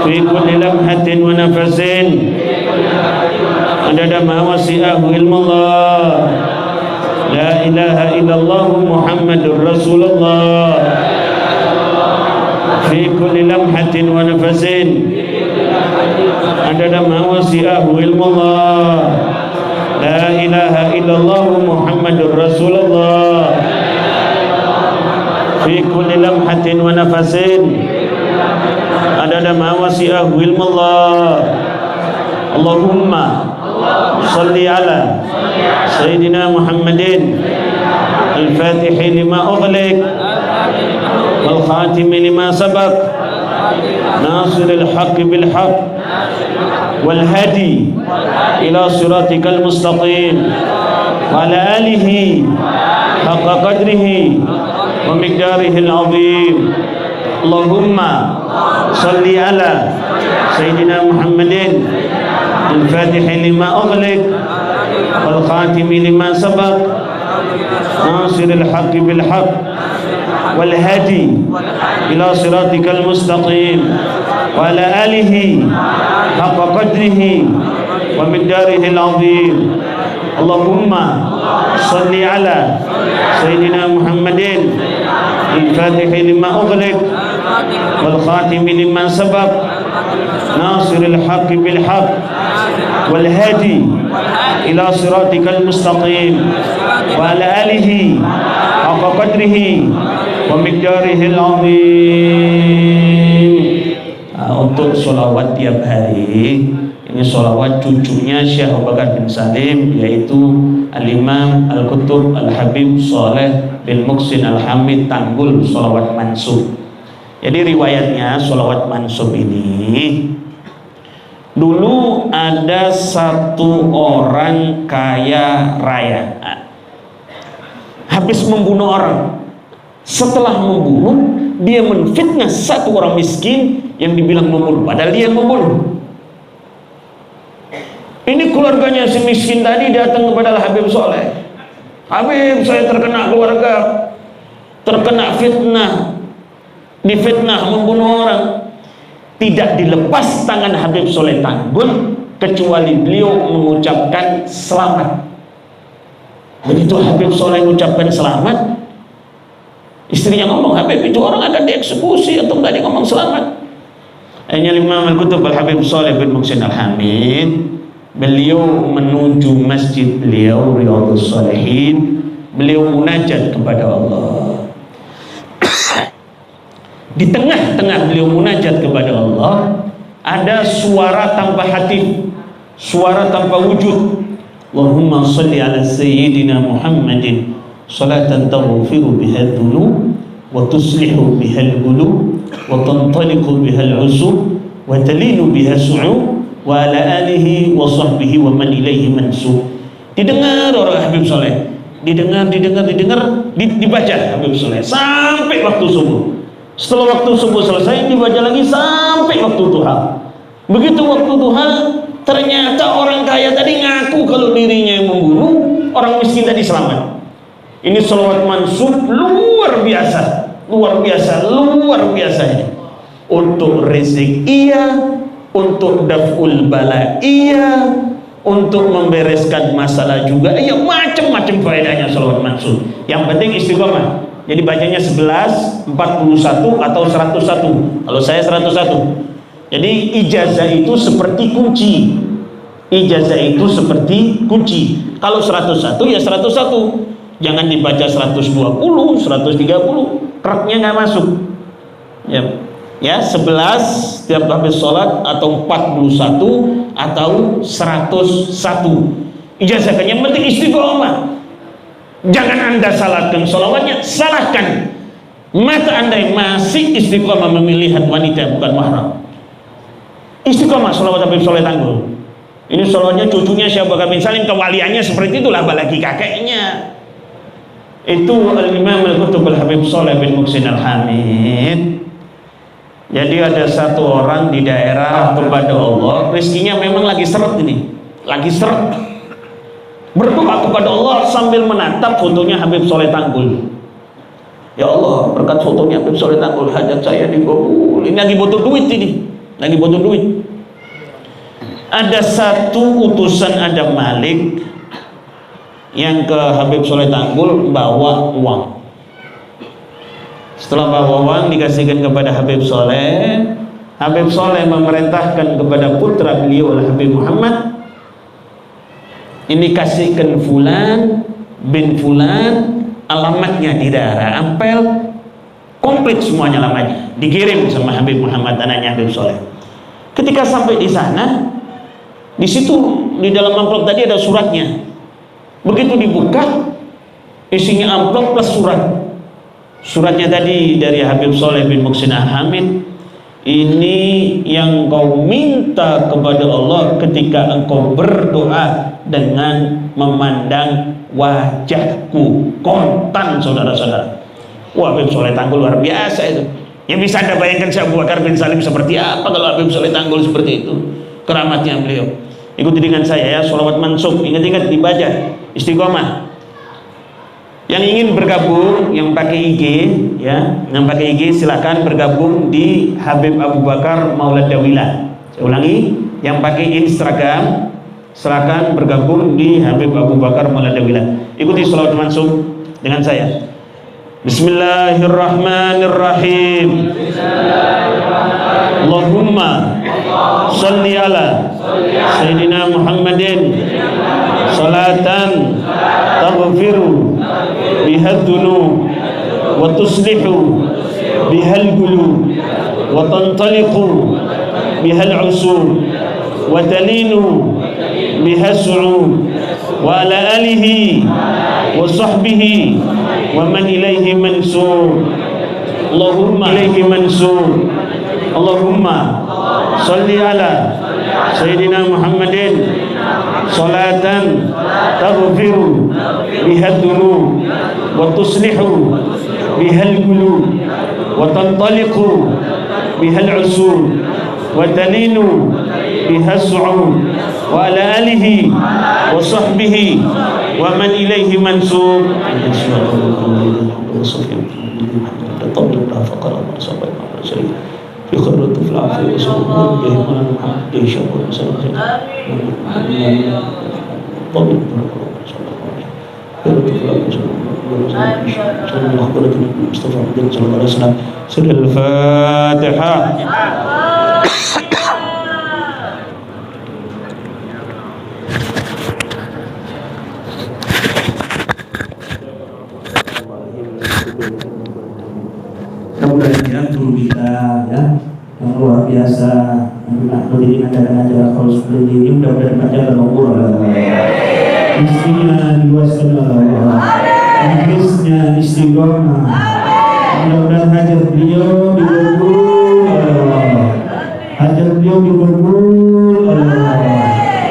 fi kulli lamhatin wa nafasin adada ma wasi'ahu ilmallah. La ilaha illallah Muhammadur Rasulullah fi kulli lamhatin wa nafasin adada ma wasi'ahu ilmullah, la ilaha illallah Muhammadur Rasulullah, fi kulli lamhatin wa nafasin, adada ma wasi'ahu ilmullah. Allahumma salli ala Sayyidina Muhammadin al-Fatihi lima ughliq wal khatimi lima sabaq nasiril haqqi bil haqq wal hadi ila siratikal mustaqim wa ala alihi haqqa qadrihi wa miqdarihil azim. Allahumma salli ala Sayyidina Muhammadin al-Fatihi lima ughliq wal khatimi lima sabaq nasiril haqqi bil haqq wal hadi ila siratikal mustaqim wa ala alihi haqqa qadrihi wa miqdarihil azim. Allahumma salli ala Sayyidina Muhammadin al-Fatihi lima ughliq wal khatimi lima sabaq nasiril haqqi bil haqq wal hadi ila siratikal mustaqim wa ala alihi haqqa qadrihi wa miqdarihil azim. Untuk sholawat tiap hari, ini sholawat cucunya Syekh Abu Bakar bin Salim, yaitu Al-Imam Al-Kutub Al-Habib Saleh bin Muhsin Al-Hamid Tanggul, sholawat mansub. Jadi riwayatnya sholawat mansub ini, dulu ada satu orang kaya raya habis membunuh orang. Setelah membunuh, dia menfitnah satu orang miskin yang dibilang membunuh, padahal dia yang membunuh. Ini keluarganya si miskin tadi datang kepada Habib Soleh. Habib, saya terkena keluarga, terkena fitnah, difitnah membunuh orang. Tidak dilepas tangan Habib Soleh Tanggul kecuali beliau mengucapkan selamat. Begitu Habib Soleh mengucapkan selamat, istrinya ngomong, Habib, itu orang akan dieksekusi atau enggak, dia ngomong selamat. Akhirnya Imam Al-Kutub Al-Habib Saleh bin Muhsin Al-Hamid, beliau menuju masjid beliau Riyadhus Shalihin, beliau munajat kepada Allah. Di tengah-tengah beliau munajat kepada Allah, ada suara tanpa hati, suara tanpa wujud. Allahumma salli ala Sayyidina Muhammadin salatan taghfiru bihal dhunub wa tuslihu bihal qulub wa tantaliqu bihal usub wa talinu bihal su'ub wa ala alihi wa sahbihi wa man ilaihi mansub. Didengar orang Habib Soleh, didengar, dibaca Habib Soleh sampai waktu subuh. Setelah waktu subuh selesai, dibaca lagi sampai waktu duha. Begitu waktu duha, ternyata orang kaya tadi ngaku kalau dirinya yang membunuh, orang miskin tadi selamat. Ini sholawat mansub luar biasa, luar biasa, luar biasa ini. Untuk rezeki iya, untuk daf'ul bala iya, untuk membereskan masalah juga iya, macam-macam faedahnya sholawat mansub. Yang penting istiqomah. Jadi bacanya 11, 41 atau 101. Kalau saya 101. Jadi ijazah itu seperti kunci. Ijazah itu seperti kunci. Kalau 101 ya 101. Jangan dibaca 120, 130, keraknya nggak masuk. Ya, 11 tiap habis sholat atau 41 atau 101. Ijazahkan, yang penting istiqomah. Jangan Anda salahkan sholawatnya, salahkan mata Anda yang masih istiqomah memilihat wanita yang bukan mahram. Istiqomah sholawat Habib Soleh Tanggul. Ini sholawatnya cucunya Syekh Abu Bakar bin Salim, kewaliannya seperti itulah, apalagi kakeknya. Itu Al-Imam Al-Kutub Al-Habib Soleh bin Muhsin Al-Hamid. Jadi ada satu orang di daerah kepada Allah, rezekinya memang lagi seret ini, lagi seret. Berdoa kepada Allah sambil menatap fotonya Habib Soleh Tanggul. Ya Allah, berkat fotonya Habib Soleh Tanggul, hajat saya dikabul. Ini lagi butuh duit ini, lagi butuh duit. Ada satu utusan Adam Malik yang ke Habib Soleh Tanggul bawa uang. Setelah bawa uang dikasihkan kepada Habib Soleh, Habib Soleh memerintahkan kepada putra beliau Habib Muhammad, ini kasihkan fulan bin fulan, alamatnya di daerah Ampel, komplit semuanya alamatnya, dikirim sama Habib Muhammad, anaknya Habib Soleh. Ketika sampai di sana, di situ di dalam amplop tadi ada suratnya. Begitu dibuka, isinya amplop plus surat. Suratnya tadi dari Habib Soleh bin Muhsin Al-Hamid, ini yang kau minta kepada Allah ketika engkau berdoa dengan memandang wajahku. Kontan saudara-saudara. Wah, Habib Soleh Tanggul luar biasa itu. Yang bisa Anda bayangkan Syekh Abu Bakar bin Salim seperti apa kalau Habib Soleh Tanggul seperti itu. Keramatnya beliau. Ikuti dengan saya ya, sholawat mansub. Ingat-ingat dibaca, istiqomah. Yang ingin bergabung, yang pakai IG ya, yang pakai IG silakan bergabung di Habib Abu Bakar Maulad Dawila. Saya ulangi, yang pakai Instagram silakan bergabung di Habib Abu Bakar Maulad Dawila. Ikuti sholawat mansub dengan saya. Bismillahirrahmanirrahim. Allahumma salli ala Sayyidina Muhammadin salatan taghfiru bihad dunub wa tuslihu bihal qulub wa tantaliqu bihal usul wa talinu bihas su'ud wa ala alihi wa sahbihi wa man ilaihi mansur. Allahumma ilaihi mansur. Allahumma salli ala Sayyidina Muhammadin salatan taghfiru bihad dunub wa tuslihu bihal qulub wa tantaliqu bihal usul wa talinu bihas su'ud wa ala alihi wa sahbihi wa man ilaihi mansub. Al-Fatihah. Mudah-mudahan guru kita ya yang luar biasa mendidik ajaran-ajaran kalau seperti ini mudah-mudahan panjang umur istrinya diwaskan Allah, hadisnya istiqomah, mudah-mudahan hajat beliau dikabul Allah, hajat beliau dikabul Allah,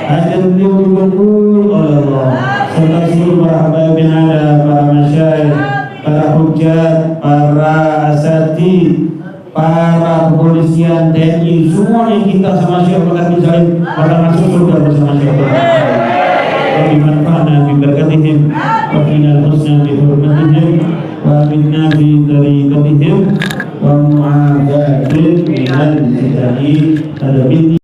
hajat beliau dikabul Allah, serta seluruh para habaib yang ada, para masyayikh, para hujat, para asatidz, para kepolisian, TNI, semuanya kita sama Syekh Abu Bakar bin Salim pada masuk surga bersama Syekh Abu Bakar. Wa bimanfa'na bi barakatihim wa qina al-husna bi hurmatihim wa minna bi tariqatihim wa mu'adzatin minal fitani.